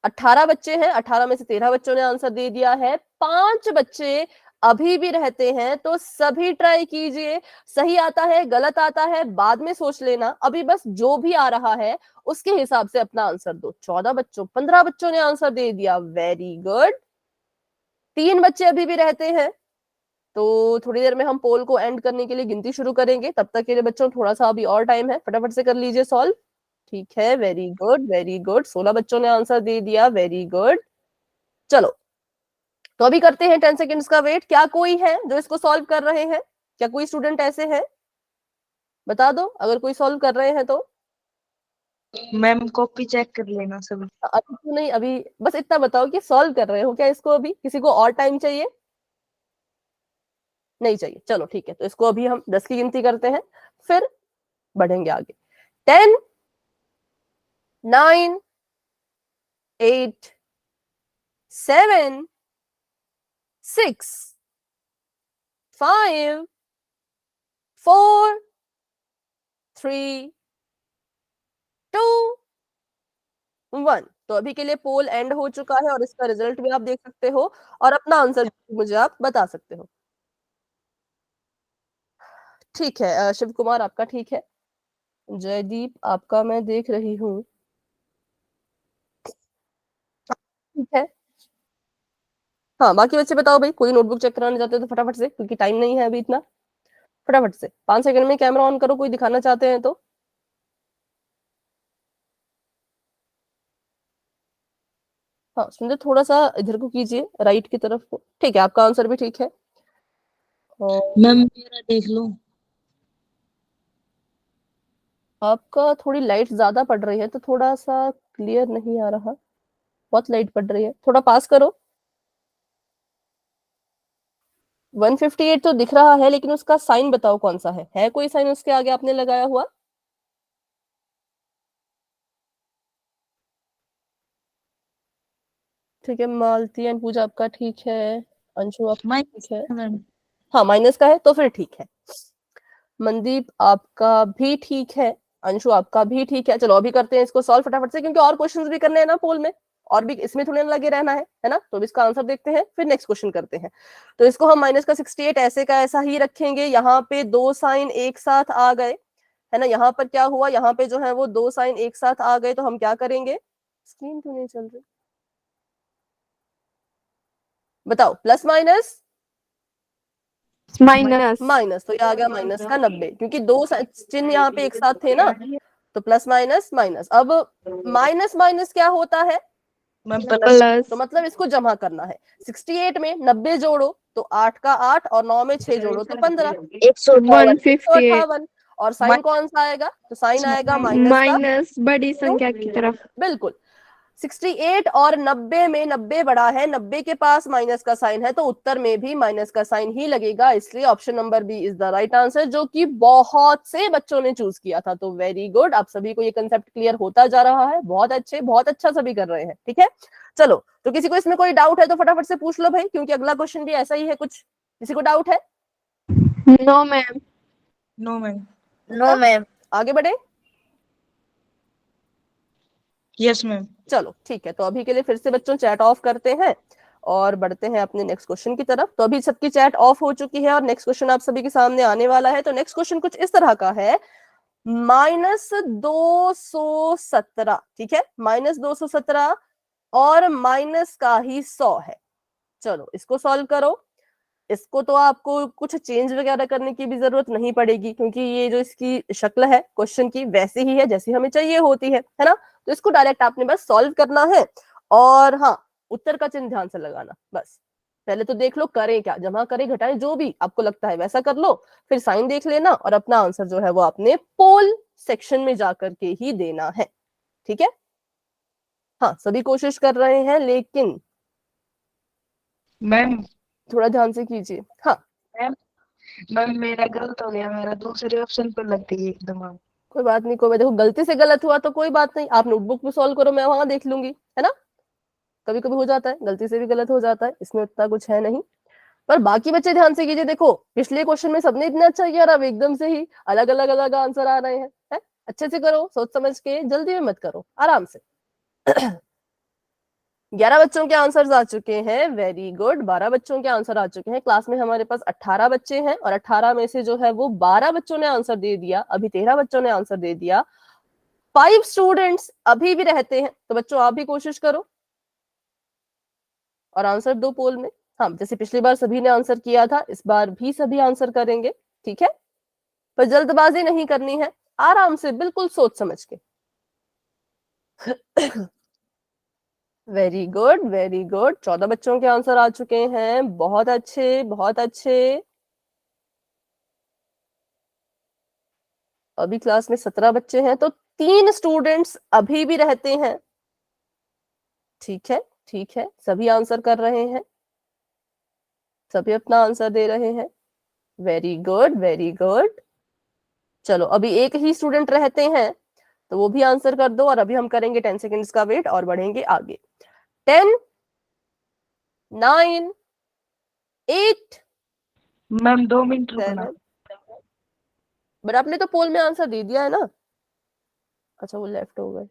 18 बच्चे हैं। 18 में से 13 बच्चों ने आंसर दे दिया है, 5 बच्चे अभी भी रहते हैं। तो सभी ट्राई कीजिए, सही आता है गलत आता है बाद में सोच लेना, अभी बस जो भी आ रहा है उसके हिसाब से अपना आंसर दो। 14 बच्चों, 15 बच्चों ने आंसर दे दिया। Very good. 3 बच्चे अभी भी रहते हैं। तो थोड़ी देर में हम पोल को एंड करने के लिए गिनती शुरू करेंगे, तब तक के लिए बच्चों थोड़ा सा अभी और टाइम है, फटाफट से कर लीजिए सॉल्व। ठीक है, वेरी गुड, वेरी गुड। 16 बच्चों ने आंसर दे दिया। Very good. चलो, तो अभी करते हैं 10 सेकेंड्स का वेट। क्या कोई है जो इसको सॉल्व कर रहे हैं? क्या कोई स्टूडेंट ऐसे हैं? बता दो अगर कोई सॉल्व कर रहे हैं तो। मैम कॉपी चेक कर लेना सभी। अभी तो नहीं, अभी बस इतना बताओ कि सॉल्व कर रहे हो क्या इसको। अभी किसी को और टाइम चाहिए? नहीं चाहिए, चलो ठीक है। तो इसको अभी हम 10 की गिनती करते हैं, फिर बढ़ेंगे आगे। 10, 9, 8, 7, 6, 5, 4, 3, 2, 1। तो अभी के लिए पोल एंड हो चुका है और इसका रिजल्ट भी आप देख सकते हो और अपना आंसर मुझे आप बता सकते हो। ठीक है, शिव कुमार आपका ठीक है। जयदीप आपका मैं देख रही हूँ, ठीक है। हाँ, बाकी बच्चे बताओ भाई, कोई नोटबुक चेक कराने जाते हो तो फटाफट से, क्योंकि टाइम नहीं है अभी इतना। फटाफट से 5 सेकंड में कैमरा ऑन करो, कोई दिखाना चाहते हैं तो। हाँ सुंदर, थोड़ा सा इधर को कीजिए, राइट की तरफ को। ठीक है, आपका आंसर भी ठीक है। और मैम मेरा देख लो। आपका थोड़ी लाइट ज्यादा पड़ रही है तो थोड़ा सा क्लियर नहीं आ रहा, बहुत लाइट पड़ रही है, थोड़ा पास करो। 158 तो दिख रहा है, लेकिन उसका साइन बताओ कौन सा है कोई साइन उसके आगे आपने लगाया हुआ? ठीक है, मालती एंड पूजा आपका ठीक है, अंशु आपका माइनस ठीक है, मैम। हाँ माइनस का है तो फिर ठीक है। मनदीप आपका भी ठीक है, अंशु आपका भी ठीक है। चलो अभी करते हैं इसको सॉल्व फटाफट से, क्योंकि और क्वेश्चंस भी करने हैं ना पोल में, और भी इसमें थोड़े ना लगे रहना है ना। तो अब इसका आंसर देखते हैं, फिर नेक्स्ट क्वेश्चन करते हैं। तो इसको हम माइनस का 68 ऐसे का ऐसा ही रखेंगे। यहाँ पे दो साइन एक साथ आ गए, है ना। यहाँ पर क्या हुआ, यहाँ पे जो है वो दो साइन एक साथ आ गए, तो हम क्या करेंगे, स्क्रीन क्यों नहीं चल रही बताओ, प्लस माइनस माइनस माइनस, तो ये आ गया माइनस का 90, क्योंकि दो चिन्ह यहाँ पे एक साथ थे ना, तो प्लस माइनस माइनस। अब माइनस माइनस क्या होता है, मैम प्लस। प्लस तो मतलब इसको जमा करना है। 68 में 90 जोड़ो तो 8 का 8, और 9 में 6 जोड़ो तो 15, 158 158। और साइन कौन सा आएगा, तो साइन आएगा माइनस का, माइनस बड़ी संख्या की तरफ। बिल्कुल। 68 और 90 में 90 बड़ा है, 90 के पास माइनस का साइन है, तो उत्तर में भी माइनस का साइन ही लगेगा। इसलिए option number B is the right answer, जो कि बहुत से बच्चों ने चूज किया था। तो वेरी गुड, आप सभी को ये कंसेप्ट क्लियर होता जा रहा है, बहुत अच्छे, बहुत अच्छा सभी कर रहे हैं। ठीक है, चलो तो किसी को इसमें कोई डाउट है तो फटाफट से पूछ लो भाई, क्योंकि अगला क्वेश्चन भी ऐसा ही है कुछ। किसी को डाउट है? No ma'am. No ma'am. No ma'am. आगे बढ़े, यस मैम। चलो ठीक है। तो अभी के लिए फिर से बच्चों चैट ऑफ करते हैं और बढ़ते हैं अपने नेक्स्ट क्वेश्चन की तरफ। तो अभी सबकी चैट ऑफ हो चुकी है और नेक्स्ट क्वेश्चन आप सभी के सामने आने वाला है। तो नेक्स्ट क्वेश्चन कुछ इस तरह का है, -217, ठीक है, -217 और माइनस का ही 100 है। चलो इसको सॉल्व करो। इसको तो आपको कुछ चेंज वगैरह करने की भी जरूरत नहीं पड़ेगी, क्योंकि ये जो इसकी शक्ल है क्वेश्चन की वैसी ही है जैसी हमें चाहिए होती है ना। तो इसको डायरेक्ट आपने बस सॉल्व करना है, और हाँ उत्तर का चिन्ह ध्यान से लगाना बस। पहले तो देख लो करें क्या, जमा करें घटाएं जो भी आपको लगता है वैसा कर लो, फिर साइन देख लेना और अपना आंसर जो है वो आपने पोल सेक्शन में जाकर के ही देना है। ठीक है, हाँ सभी कोशिश कर रहे हैं, लेकिन मैम थोड़ा ध्यान से कीजिए। हाँ मैम मैम मेरा गलत हो गया, मेरा दूसरे ऑप्शन पर लग गई एकदम। आप कोई बात नहीं, कोई देखो गलती से गलत हुआ तो कोई बात नहीं, आप नोटबुक में सॉल्व करो, मैं वहां देख लूंगी, है ना। कभी कभी हो जाता है, गलती से भी गलत हो जाता है, इसमें उतना कुछ है नहीं। पर बाकी बच्चे ध्यान से कीजिए, देखो पिछले क्वेश्चन में सबने इतना अच्छा किया और अब एकदम से ही अलग अलग अलग आंसर आ रहे हैं, है? अच्छे से करो, सोच समझ के, जल्दी में मत करो, आराम से। 11 बच्चों के आंसर आ चुके हैं, वेरी गुड। 12 बच्चों के आंसर आ चुके हैं। क्लास में हमारे पास 18 बच्चे हैं, और 18 में से जो है वो 12 बच्चों ने आंसर दे दिया, अभी 13 बच्चों ने आंसर दे दिया। 5 स्टूडेंट्स अभी भी रहते हैं, तो बच्चों आप भी कोशिश करो और आंसर दो पोल में। हाँ जैसे पिछली बार सभी ने आंसर किया था, इस बार भी सभी आंसर करेंगे, ठीक है। पर जल्दबाजी नहीं करनी है, आराम से बिल्कुल सोच समझ के। Very good, very good. 14 बच्चों के आंसर आ चुके हैं, बहुत अच्छे, बहुत अच्छे। अभी क्लास में 17 बच्चे हैं, तो 3 स्टूडेंट्स अभी भी रहते हैं। ठीक है, ठीक है, सभी आंसर कर रहे हैं, सभी अपना आंसर दे रहे हैं। Very good, very good. चलो अभी एक ही स्टूडेंट रहते हैं, तो वो भी आंसर कर दो, और अभी हम करेंगे 10 सेकेंड्स का वेट और बढ़ेंगे आगे। 10, 9, 8, मैम 2 मिनट रुकना। 7। बट आपने तो पोल में आंसर दे दिया है ना। अच्छा वो लेफ्ट हो गए।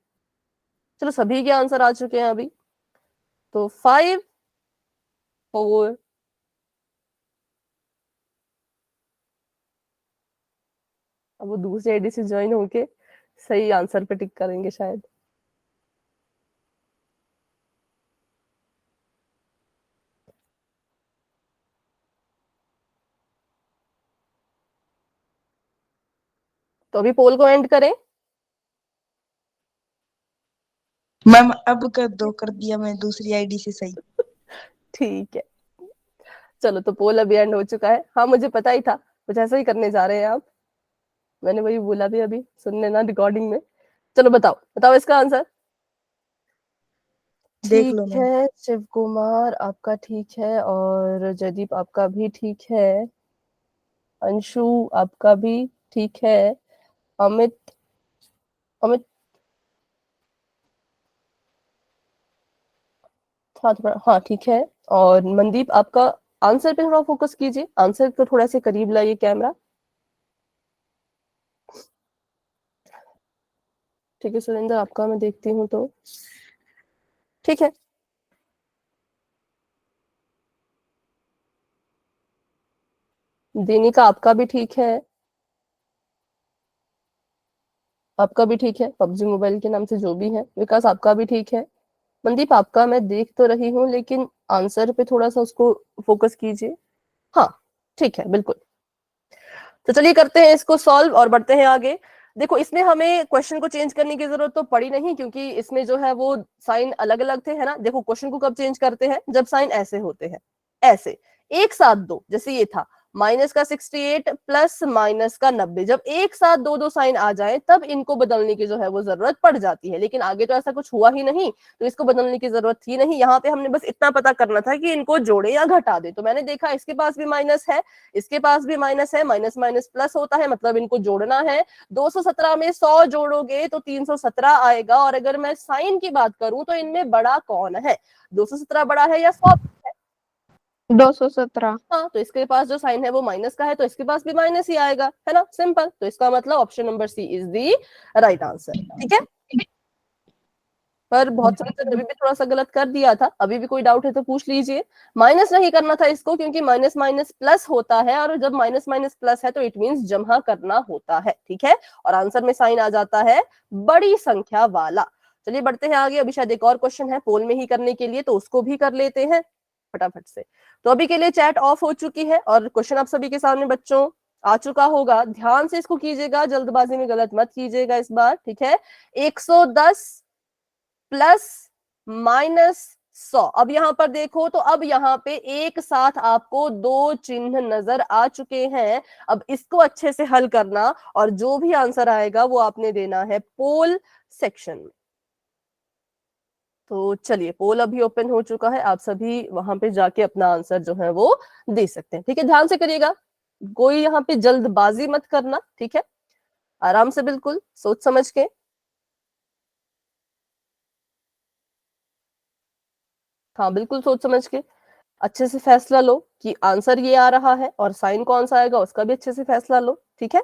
चलो सभी के आंसर आ चुके हैं अभी। तो 5, 4, अब वो दूसरे आईडी से ज्वाइन होके सही आंसर पे टिक करेंगे शायद। तो अभी पोल को एंड करें। मैम अब कर दिया मैं दूसरी आईडी से सही। ठीक है, चलो तो पोल अभी एंड हो चुका है। हाँ मुझे पता ही था कुछ ऐसा ही करने जा रहे हैं आप, मैंने वही बोला भी अभी, सुन लेना रिकॉर्डिंग में। चलो बताओ, बताओ इसका आंसर। देख लो ठीक मैम। है, शिव कुमार आपका ठीक है, और जयदीप आपका भी ठीक है, अंशु आपका भी ठीक है, अमित, अमित हाँ ठीक है। और मनदीप आपका आंसर पे थोड़ा फोकस कीजिए, आंसर को थोड़ा से करीब लाइए कैमरा। ठीक है सुरेंद्र, आपका मैं देखती हूँ तो ठीक है। देनिका आपका भी ठीक है, आपका भी ठीक है, पबजी मोबाइल के नाम से जो भी है। विकास आपका भी ठीक है। मनदीप आपका मैं देख तो रही हूँ, लेकिन आंसर पे थोड़ा सा उसको फोकस कीजिए। हाँ ठीक है बिल्कुल। तो चलिए करते हैं इसको सॉल्व और बढ़ते हैं आगे। देखो इसमें हमें क्वेश्चन को चेंज करने की जरूरत तो पड़ी नहीं, क्योंकि इसमें जो है वो साइन अलग अलग थे, है ना। देखो क्वेश्चन को कब चेंज करते हैं, जब साइन ऐसे होते हैं, ऐसे एक साथ दो, जैसे ये था माइनस का 68 प्लस माइनस का 90, जब एक साथ दो दो साइन आ जाए तब इनको बदलने की जो है वो जरूरत पड़ जाती है। लेकिन आगे तो ऐसा कुछ हुआ ही नहीं, तो इसको बदलने की जरूरत थी नहीं। यहाँ पे हमने बस इतना पता करना था कि इनको जोड़े या घटा दे। तो मैंने देखा इसके पास भी माइनस है, इसके पास भी माइनस है, माइनस माइनस प्लस होता है, मतलब इनको जोड़ना है। 217 में 100 जोड़ोगे तो 317 आएगा। और अगर मैं साइन की बात करूं तो इनमें बड़ा कौन है, 217 बड़ा है या 100? 217। हाँ, तो इसके पास जो साइन है वो माइनस का है, तो इसके पास भी माइनस ही आएगा, है ना, सिंपल। तो इसका मतलब option number C is the right answer. ठीक है, पर बहुत से बच्चों ने अभी भी थोड़ा सा गलत कर दिया था। अभी भी कोई डाउट है तो पूछ लीजिए। माइनस नहीं करना था इसको, क्योंकि माइनस माइनस प्लस होता है, और जब माइनस माइनस प्लस है तो इट मींस जमा करना होता है। ठीक है, और आंसर में साइन आ जाता है बड़ी संख्या वाला। चलिए बढ़ते हैं आगे। अभी शायद एक और क्वेश्चन है पोल में ही करने के लिए, तो उसको भी कर लेते हैं फटाफट से। तो अभी के लिए चैट ऑफ हो चुकी है और क्वेश्चन आप सभी के सामने बच्चों आ चुका होगा। ध्यान से इसको कीजिएगा, जल्दबाजी में गलत मत कीजिएगा इस बार। ठीक है, 110 प्लस माइनस 100। अब यहां पर देखो तो अब यहां पे एक साथ आपको दो चिन्ह नजर आ चुके हैं। अब इसको अच्छे से हल करना, और जो भी आंसर आएगा वो आपने देना है पोल सेक्शन में। तो चलिए, पोल अभी ओपन हो चुका है, आप सभी वहां पे जाके अपना आंसर जो है वो दे सकते हैं। ठीक है, ध्यान से करिएगा, कोई यहाँ पे जल्दबाजी मत करना। ठीक है, आराम से, बिल्कुल सोच समझ के। हाँ बिल्कुल सोच समझ के अच्छे से फैसला लो कि आंसर ये आ रहा है, और साइन कौन सा आएगा उसका भी अच्छे से फैसला लो। ठीक है,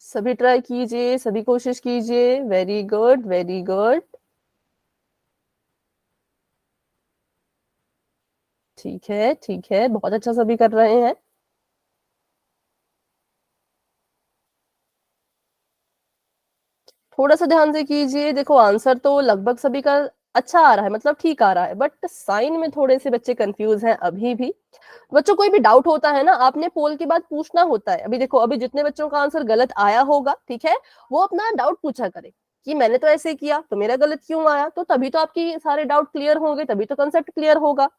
सभी ट्राई कीजिए, सभी कोशिश कीजिए। Very good, very good. ठीक है, ठीक है, बहुत अच्छा सभी कर रहे हैं। थोड़ा सा ध्यान से कीजिए। देखो आंसर तो लगभग सभी का अच्छा आ रहा है, मतलब ठीक आ रहा है, बट साइन में थोड़े से बच्चे कंफ्यूज हैं अभी भी। बच्चों कोई भी डाउट होता है ना, आपने पोल के बाद पूछना होता है। अभी देखो, अभी जितने बच्चों का आंसर गलत आया होगा, ठीक है, वो अपना डाउट पूछा करे कि मैंने तो ऐसे किया तो मेरा गलत क्यों आया। तो तभी तो आपकी सारे डाउट क्लियर होंगे, तभी तो कंसेप्ट क्लियर होगा।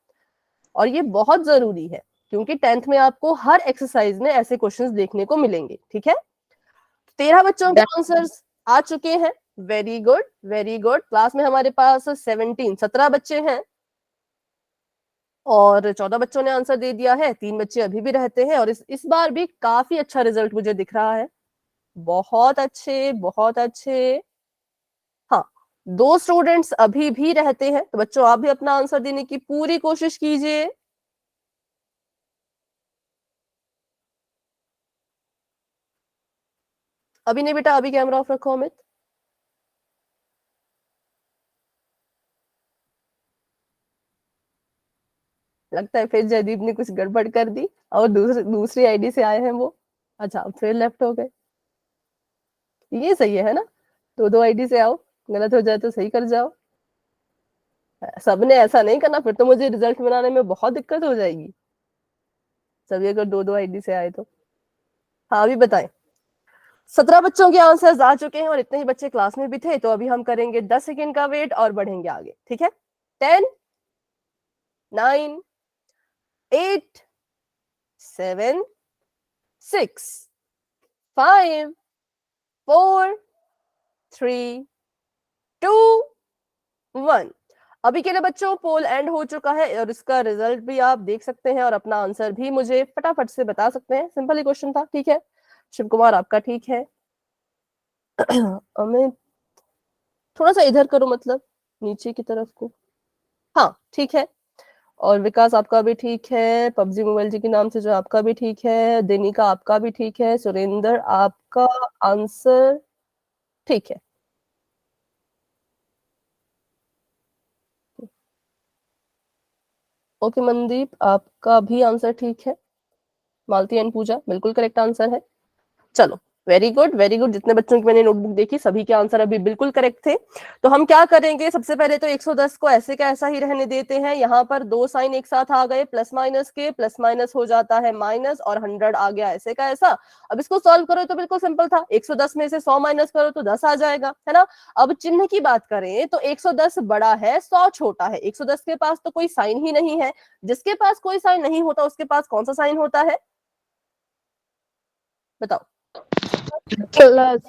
और ये बहुत जरूरी है, क्योंकि 10th में आपको हर एक्सरसाइज में ऐसे क्वेश्चंस देखने को मिलेंगे। ठीक है, 13 बच्चों के आंसर्स आ चुके हैं। Very good, very good. Class में हमारे पास 17 बच्चे हैं, और 14 बच्चों ने आंसर दे दिया है, 3 बच्चे अभी भी रहते हैं। और इस बार भी काफी अच्छा रिजल्ट मुझे दिख रहा है, बहुत अच्छे, बहुत अच्छे। हाँ, 2 स्टूडेंट्स अभी भी रहते हैं, तो बच्चों आप भी अपना आंसर देने की पूरी कोशिश कीजिए। अभी नहीं बेटा, अभी कैमरा ऑफ रखो अमित। लगता है फिर जयदीप ने कुछ गड़बड़ कर दी, और दूसरी आईडी से आए हैं वो। अच्छा, फिर लेफ्ट हो गए। ये सही है ना, दो दो आईडी से आओ, गलत हो जाए तो सही कर जाओ। सबने ऐसा नहीं करना, फिर तो मुझे रिजल्ट बनाने में बहुत दिक्कत हो जाएगी। सभी अगर दो दो आईडी से आए तो। हाँ अभी बताएं। 17 बच्चों के आंसर्स आ चुके हैं, और इतने ही बच्चे क्लास में भी थे। तो अभी हम करेंगे 10 सेकेंड का वेट और बढ़ेंगे आगे। ठीक है, 10, 9, 8, 7, 6, 5, 4, 3, 2, 1। अभी के लिए बच्चों पोल एंड हो चुका है, और इसका रिजल्ट भी आप देख सकते हैं, और अपना आंसर भी मुझे फटाफट से बता सकते हैं। सिंपल ही क्वेश्चन था। ठीक है, शिव कुमार आपका ठीक है। अमित थोड़ा सा इधर करो, मतलब नीचे की तरफ को। हाँ ठीक है। और विकास आपका भी ठीक है, पबजी मोबाइल जी के नाम से जो आपका भी ठीक है, देनिका आपका भी ठीक है, सुरेंद्र आपका आंसर ठीक है। ओके मनदीप आपका भी आंसर ठीक है। मालती एंड पूजा बिल्कुल करेक्ट आंसर है। चलो वेरी गुड वेरी गुड, जितने बच्चों की मैंने नोटबुक देखी सभी के आंसर अभी बिल्कुल करेक्ट थे। तो हम क्या करेंगे, सबसे पहले तो 110 को ऐसे का ऐसा ही रहने देते हैं। यहाँ पर दो साइन एक साथ आ गए प्लस माइनस के, प्लस माइनस हो जाता है माइनस, और 100 आ गया ऐसे का ऐसा। अब इसको सॉल्व करो तो बिल्कुल सिंपल था, 110 में से 100 माइनस करो तो 10 आ जाएगा, है ना। अब चिन्ह की बात करें तो 110 बड़ा है, 100 छोटा है। 110 के पास तो कोई साइन ही नहीं है, जिसके पास कोई साइन नहीं होता उसके पास कौन सा साइन होता है, बताओ। प्लस।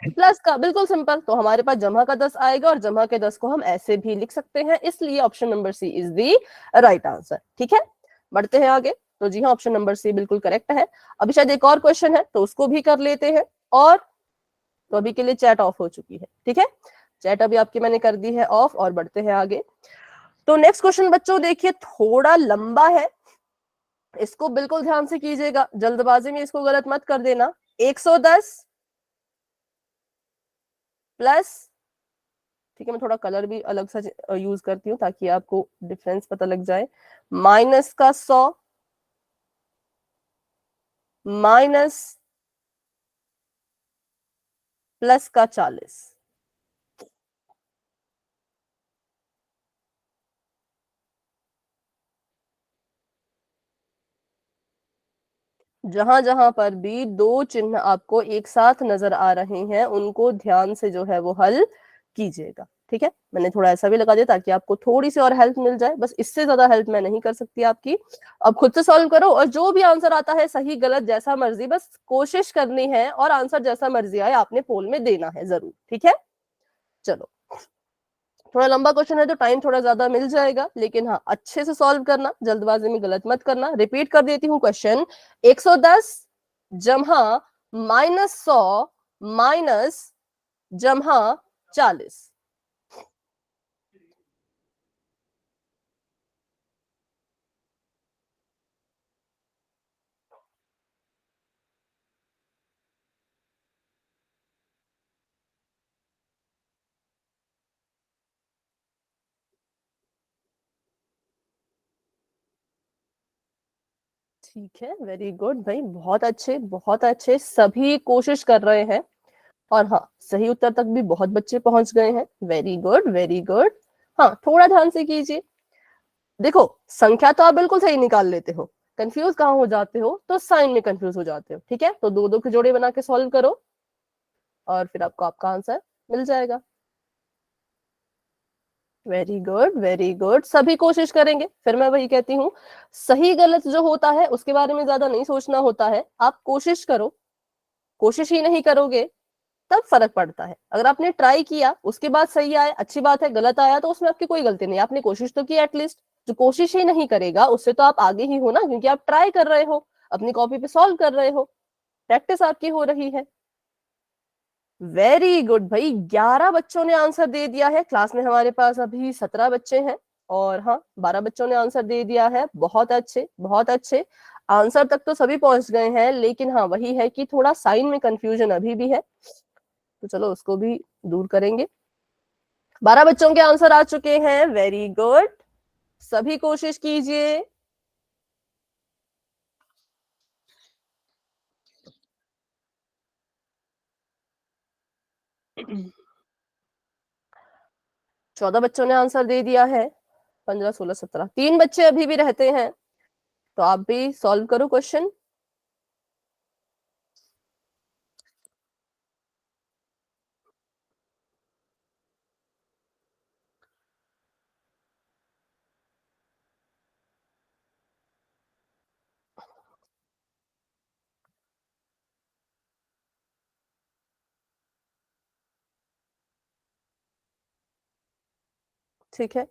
प्लस का, बिल्कुल सिंपल। तो हमारे पास जमा का 10 आएगा, और जमा के 10 को हम ऐसे भी लिख सकते हैं, इसलिए option number C is the right answer. ठीक है, बढ़ते हैं आगे। तो जी हाँ, ऑप्शन नंबर सी बिल्कुल करेक्ट है। अभी शायद एक और क्वेश्चन है तो उसको भी कर लेते हैं। और तो अभी के लिए चैट ऑफ हो चुकी है, ठीक है, चैट अभी आपकी मैंने कर दी है ऑफ, और बढ़ते हैं आगे। तो नेक्स्ट क्वेश्चन बच्चों देखिए थोड़ा लंबा है, इसको बिल्कुल ध्यान से कीजिएगा, जल्दबाजी में इसको गलत मत कर देना। 110 प्लस, ठीक है, मैं थोड़ा कलर भी अलग सा यूज करती हूँ ताकि आपको डिफरेंस पता लग जाए। माइनस का 100 माइनस प्लस का 40। जहां जहां पर भी दो चिन्ह आपको एक साथ नजर आ रहे हैं उनको ध्यान से जो है वो हल कीजिएगा। ठीक है, मैंने थोड़ा ऐसा भी लगा दिया ताकि आपको थोड़ी सी और हेल्प मिल जाए, बस इससे ज्यादा हेल्प मैं नहीं कर सकती आपकी। अब खुद से सॉल्व करो, और जो भी आंसर आता है सही गलत जैसा मर्जी, बस कोशिश करनी है, और आंसर जैसा मर्जी आए आपने पोल में देना है जरूर। ठीक है, चलो थोड़ा लंबा क्वेश्चन है तो टाइम थोड़ा ज्यादा मिल जाएगा, लेकिन हाँ अच्छे से सॉल्व करना, जल्दबाजी में गलत मत करना। रिपीट कर देती हूँ क्वेश्चन, 110 जमा -100 माइनस जमा 40। ठीक है, वेरी गुड भाई, बहुत अच्छे बहुत अच्छे, सभी कोशिश कर रहे हैं। और हाँ, सही उत्तर तक भी बहुत बच्चे पहुंच गए हैं, वेरी गुड वेरी गुड। हाँ थोड़ा ध्यान से कीजिए, देखो संख्या तो आप बिल्कुल सही निकाल लेते हो, कंफ्यूज कहाँ हो जाते हो, तो साइन में कंफ्यूज हो जाते हो। ठीक है, तो दो दो के जोड़े बना के सॉल्व करो, और फिर आपको आपका आंसर मिल जाएगा। वेरी गुड वेरी गुड, सभी कोशिश करेंगे। फिर मैं वही कहती हूँ, सही गलत जो होता है उसके बारे में ज्यादा नहीं सोचना होता है, आप कोशिश करो। कोशिश ही नहीं करोगे तब फर्क पड़ता है। अगर आपने ट्राई किया उसके बाद सही आया अच्छी बात है, गलत आया तो उसमें आपकी कोई गलती नहीं, आपने कोशिश तो की एटलीस्ट। जो कोशिश ही नहीं करेगा उससे तो आप आगे ही हो ना, क्योंकि आप ट्राई कर रहे हो, अपनी कॉपी पे सॉल्व कर रहे हो, प्रैक्टिस आपकी हो रही है। वेरी गुड भाई, 11 बच्चों ने आंसर दे दिया है, क्लास में हमारे पास अभी 17 बच्चे हैं, और हाँ 12 बच्चों ने आंसर दे दिया है, बहुत अच्छे बहुत अच्छे। आंसर तक तो सभी पहुंच गए हैं, लेकिन हाँ वही है कि थोड़ा साइन में कंफ्यूजन अभी भी है, तो चलो उसको भी दूर करेंगे। 12 बच्चों के आंसर आ चुके हैं, वेरी गुड, सभी कोशिश कीजिए। चौदह बच्चों ने आंसर दे दिया है, 15 16 17, 3 बच्चे अभी भी रहते हैं, तो आप भी सॉल्व करो क्वेश्चन। ठीक है,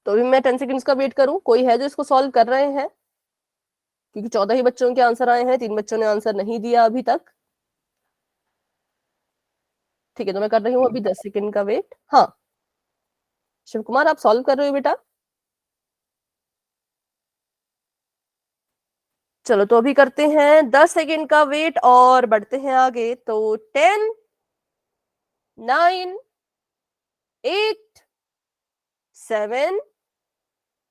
तो अभी मैं 10 सेकंड्स का वेट करूं, कोई है जो इसको सॉल्व कर रहे हैं, क्योंकि 14 ही बच्चों के आंसर आए हैं, 3 बच्चों ने आंसर नहीं दिया अभी तक। ठीक है, तो मैं कर रही हूँ अभी 10 सेकंड का वेट। हाँ शिव कुमार, आप सॉल्व कर रहे हो बेटा? चलो तो अभी करते हैं 10 सेकंड का वेट और बढ़ते हैं आगे। तो 10, 9, 8, 7,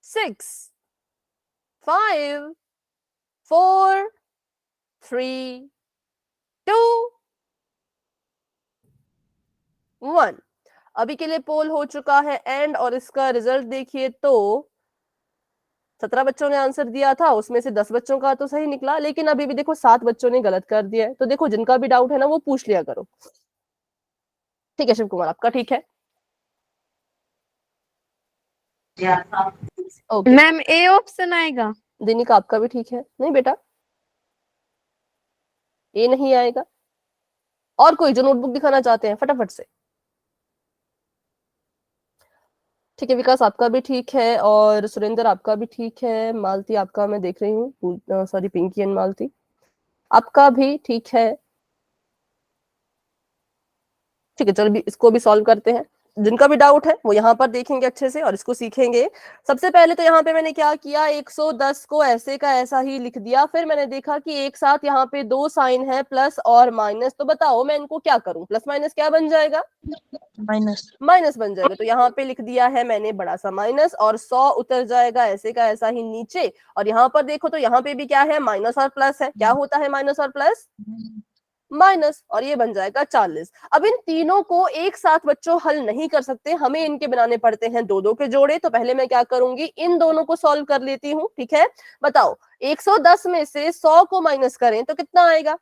6, 5, 4, 3, 2, 1। अभी के लिए पोल हो चुका है एंड, और इसका रिजल्ट देखिए तो 17 बच्चों ने आंसर दिया था, उसमें से 10 बच्चों का तो सही निकला, लेकिन अभी भी देखो 7 बच्चों ने गलत कर दिया है। तो देखो जिनका भी डाउट है ना वो पूछ लिया करो। ठीक है शिव कुमार, आपका ठीक है? ओके मैम ए ऑप्शन आएगा? दिनिका, आपका भी ठीक है? नहीं बेटा, ये नहीं आएगा। और कोई जो नोटबुक दिखाना चाहते हैं फटाफट से? ठीक है विकास, आपका भी ठीक है, और सुरेंद्र आपका भी ठीक है, मालती आपका मैं देख रही हूँ, सॉरी पिंकी एंड मालती आपका भी ठीक है। ठीक है, चलो भी इसको भी सॉल्व करते हैं। जिनका भी डाउट है वो यहाँ पर देखेंगे अच्छे से और इसको सीखेंगे। सबसे पहले तो यहाँ पे मैंने क्या किया, 110 को ऐसे का ऐसा ही लिख दिया। फिर मैंने देखा कि एक साथ यहाँ पे 2 साइन है, प्लस और माइनस। तो बताओ मैं इनको क्या करूं, प्लस माइनस क्या बन जाएगा? माइनस। माइनस बन जाएगा। तो यहाँ पे लिख दिया है मैंने बड़ा सा माइनस, और 100 उतर जाएगा ऐसे का ऐसा ही नीचे। और यहाँ पर देखो तो यहाँ पे भी क्या है, माइनस और प्लस है। क्या होता है माइनस और प्लस? माइनस, और ये बन जाएगा 40। अब इन तीनों को एक साथ बच्चों हल नहीं कर सकते, हमें इनके बनाने पड़ते हैं दो दो के जोड़े। तो पहले मैं क्या करूंगी, इन दोनों को सॉल्व कर लेती हूँ। ठीक है, बताओ 110 में से 100 को माइनस करें तो कितना आएगा?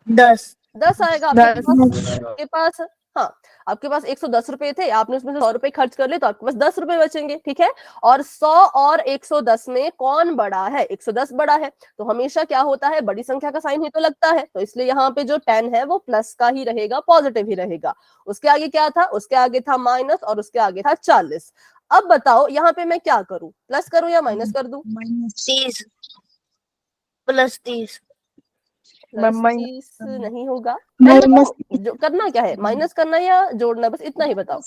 10 आएगा आपके पास। हाँ, आपके पास 110 रुपए थे, आपने उसमें से 100 रुपए खर्च कर लिए तो आपके पास 10 रुपए बचेंगे। ठीक है, और 100 और 110 में कौन बड़ा है? 110 बड़ा है। तो हमेशा क्या होता है, बड़ी संख्या का साइन ही तो लगता है, तो इसलिए यहाँ पे जो 10 है वो प्लस का ही रहेगा, पॉजिटिव ही रहेगा। उसके आगे क्या था? उसके आगे था माइनस, और उसके आगे था 40। अब बताओ यहाँ पे मैं क्या करूं, प्लस करूं या माइनस कर दूं? Minus 30 plus 30। प्लस माइनस 30 नहीं होगा। पहले बताओ जो करना क्या है, माइनस करना है या जोड़ना, बस इतना ही बताओ।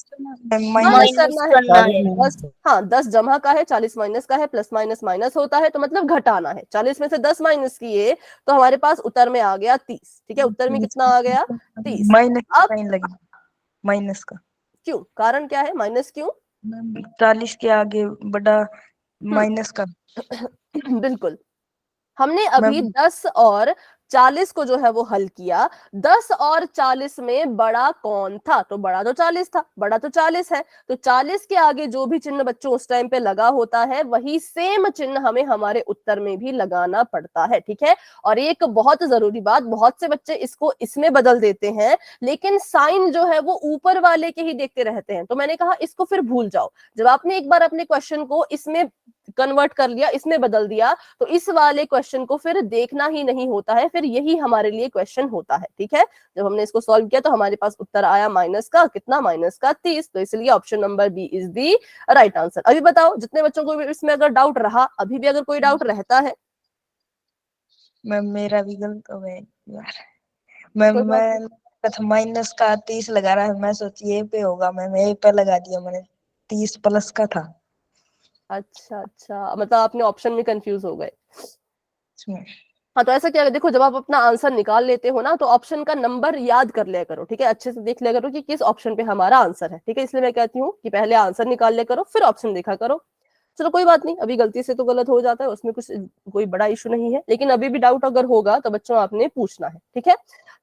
माइनस माइनस करना है। करना है। 10, हाँ 10 जमा का है, 40 माइनस का है, प्लस माइनस माइनस होता है, तो मतलब घटाना है। 40 में से 10 माइनस किए तो हमारे पास उत्तर में आ गया 30। ठीक है, उत्तर में कितना आ गया? 30। माइनस अब साइन लगी, माइनस का। क्यों, कारण क्या है, माइनस क्यों? 40 के आगे बड़ा माइनस का। बिल्कुल, हमने अभी मैम 10 और 40 को जो है वो हल किया। 10 और 40 में बड़ा कौन था? तो बड़ा तो 40 था, बड़ा तो 40 है। तो 40 के आगे जो भी चिन्ह बच्चों उस टाइम पे लगा होता है, वही सेम चिन्ह हमें हमारे उत्तर में भी लगाना पड़ता है। ठीक है, और एक बहुत जरूरी बात, बहुत से बच्चे इसको इसमें बदल देते हैं, लेकिन साइन जो है वो ऊपर वाले के ही देखते रहते हैं। तो मैंने कहा इसको फिर भूल जाओ। जब आपने एक बार अपने क्वेश्चन को इसमें कन्वर्ट कर लिया, इसमें बदल दिया, तो इस वाले क्वेश्चन को फिर देखना ही नहीं होता है, फिर यही हमारे लिए क्वेश्चन होता है। ठीक है, जब हमने इसको सॉल्व किया तो हमारे पास उत्तर आया माइनस का कितना, माइनस का 30। तो इसलिए option number B is the right answer. अभी बताओ जितने बच्चों को इसमें अगर डाउट रहा, अभी भी अगर कोई डाउट रहता है? मैम मेरा भी गलत हो गया यार। मैम कोई बात नहीं। मैं माइनस का 30 लगा रहा है, मैं सोची ए पे होगा, मैम ए पे लगा दिया मैंने, 30 प्लस का था अच्छा अच्छा, मतलब आपने ऑप्शन में कंफ्यूज हो गए। इसमें। हाँ, तो ऐसा क्या है, देखो जब आप अपना आंसर निकाल लेते हो ना, तो ऑप्शन का नंबर याद कर लिया करो। ठीक है, अच्छे से देख लिया करो कि किस ऑप्शन पे हमारा आंसर है। ठीक है, इसलिए मैं कहती हूँ कि पहले आंसर निकाल लिया करो, फिर ऑप्शन देखा करो। चलो कोई बात नहीं, अभी गलती से तो गलत हो जाता है, उसमें कुछ कोई बड़ा इशू नहीं है, लेकिन अभी भी डाउट अगर होगा तो बच्चों आपने पूछना है। ठीक है,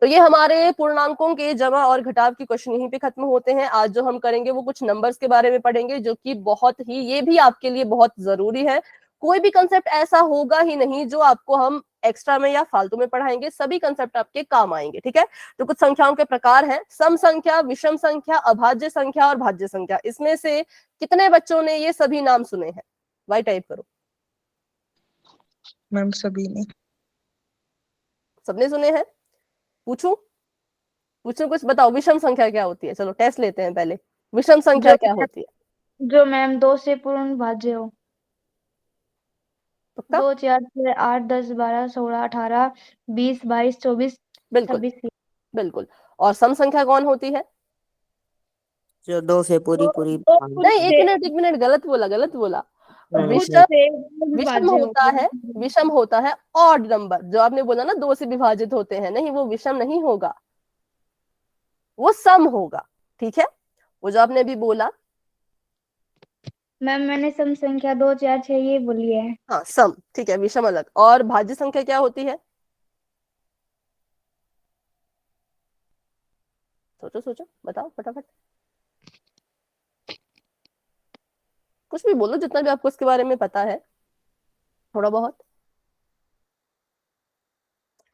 तो ये हमारे पूर्णांकों के जमा और घटाव के क्वेश्चन यहीं पे खत्म होते हैं। आज जो हम करेंगे वो कुछ नंबर्स के बारे में पढ़ेंगे, जो कि बहुत ही, ये भी आपके लिए बहुत जरूरी है। कोई भी कंसेप्ट ऐसा होगा ही नहीं जो आपको हम एक्स्ट्रा में या फालतू में पढ़ाएंगे, सभी कंसेप्ट आपके काम आएंगे। ठीक है, तो कुछ संख्याओं के प्रकार हैं, सम संख्या, विषम संख्या, अभाज्य संख्या और भाज्य संख्या। इसमें से कितने बच्चों ने ये सभी नाम सुने हैं? वाई टाइप करो। मैम सभी ने। सबने सुने हैं? पूछूं पूछूं कुछ? बताओ विषम संख्या क्या होती है, चलो टेस्ट लेते हैं पहले। विषम संख्या जो क्या होती है? जो मैम 2 से पूर्ण भाज्य हो। तो पक्का? 2 4 6 8 10 12 16 18 20 22 24 बिल्कुल 26। बिल्कुल। और सम संख्या कौन होती है? जो 2 से पूरी पूरी दो भाग- खुद नहीं, एक से मिनट एक मिनट, गलत बोला गलत बोला। हम्म, खुद विषम से विषम विभाज्य होता होगी। है, विषम होता है ऑड नंबर। जो आपने बोला ना 2 से विभाजित होते हैं, नहीं वो विषम नहीं होगा, वो सम होगा। ठीक है, वो जो आपने अभी बोला, मैम मैंने सम संख्या 2 4 6 ये बोली है। हाँ सम, ठीक है, विषम अलग। और भाज्य संख्या क्या होती है? सोचो सोचो, बताओ फटाफट, कुछ भी बोलो, जितना भी आपको इसके बारे में पता है थोड़ा बहुत।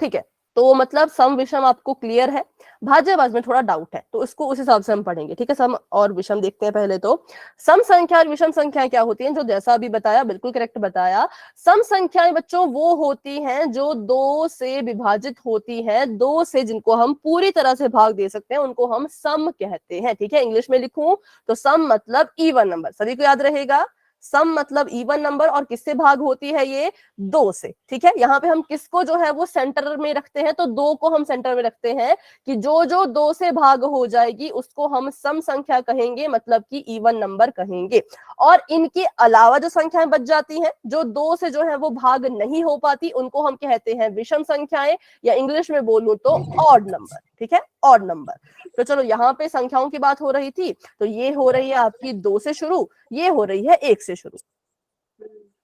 ठीक है, तो मतलब सम विषम आपको क्लियर है। भाज्यवाद में थोड़ा डाउट है, तो इसको उस हिसाब से हम पढ़ेंगे। ठीक है, सम और विषम देखते हैं पहले तो। सम संख्या और विषम संख्याएं क्या होती हैं? जो जैसा अभी बताया, बिल्कुल करेक्ट बताया। सम संख्याएं बच्चों वो होती हैं जो 2 से विभाजित होती हैं, 2 से जिनको हम पूरी तरह से भाग दे सकते हैं, उनको हम सम कहते हैं। ठीक है, इंग्लिश में लिखूं तो सम मतलब इवन नंबर, सभी को याद रहेगा। सम मतलब इवन नंबर, और किससे भाग होती है ये? 2 से। ठीक है, यहाँ पे हम किसको जो है वो सेंटर में रखते हैं, तो 2 को हम सेंटर में रखते हैं कि जो जो 2 से भाग हो जाएगी उसको हम सम संख्या कहेंगे, मतलब कि इवन नंबर कहेंगे। और इनके अलावा जो संख्याएं बच जाती हैं, जो 2 से जो है वो भाग नहीं हो पाती, उनको हम कहते हैं विषम संख्याएं, या इंग्लिश में बोलूं तो ऑड नंबर। ठीक है, ऑड नंबर। तो चलो, यहाँ पे संख्याओं की बात हो रही थी, तो ये हो रही है आपकी 2 से शुरू, ये हो रही है 1 से शुरू।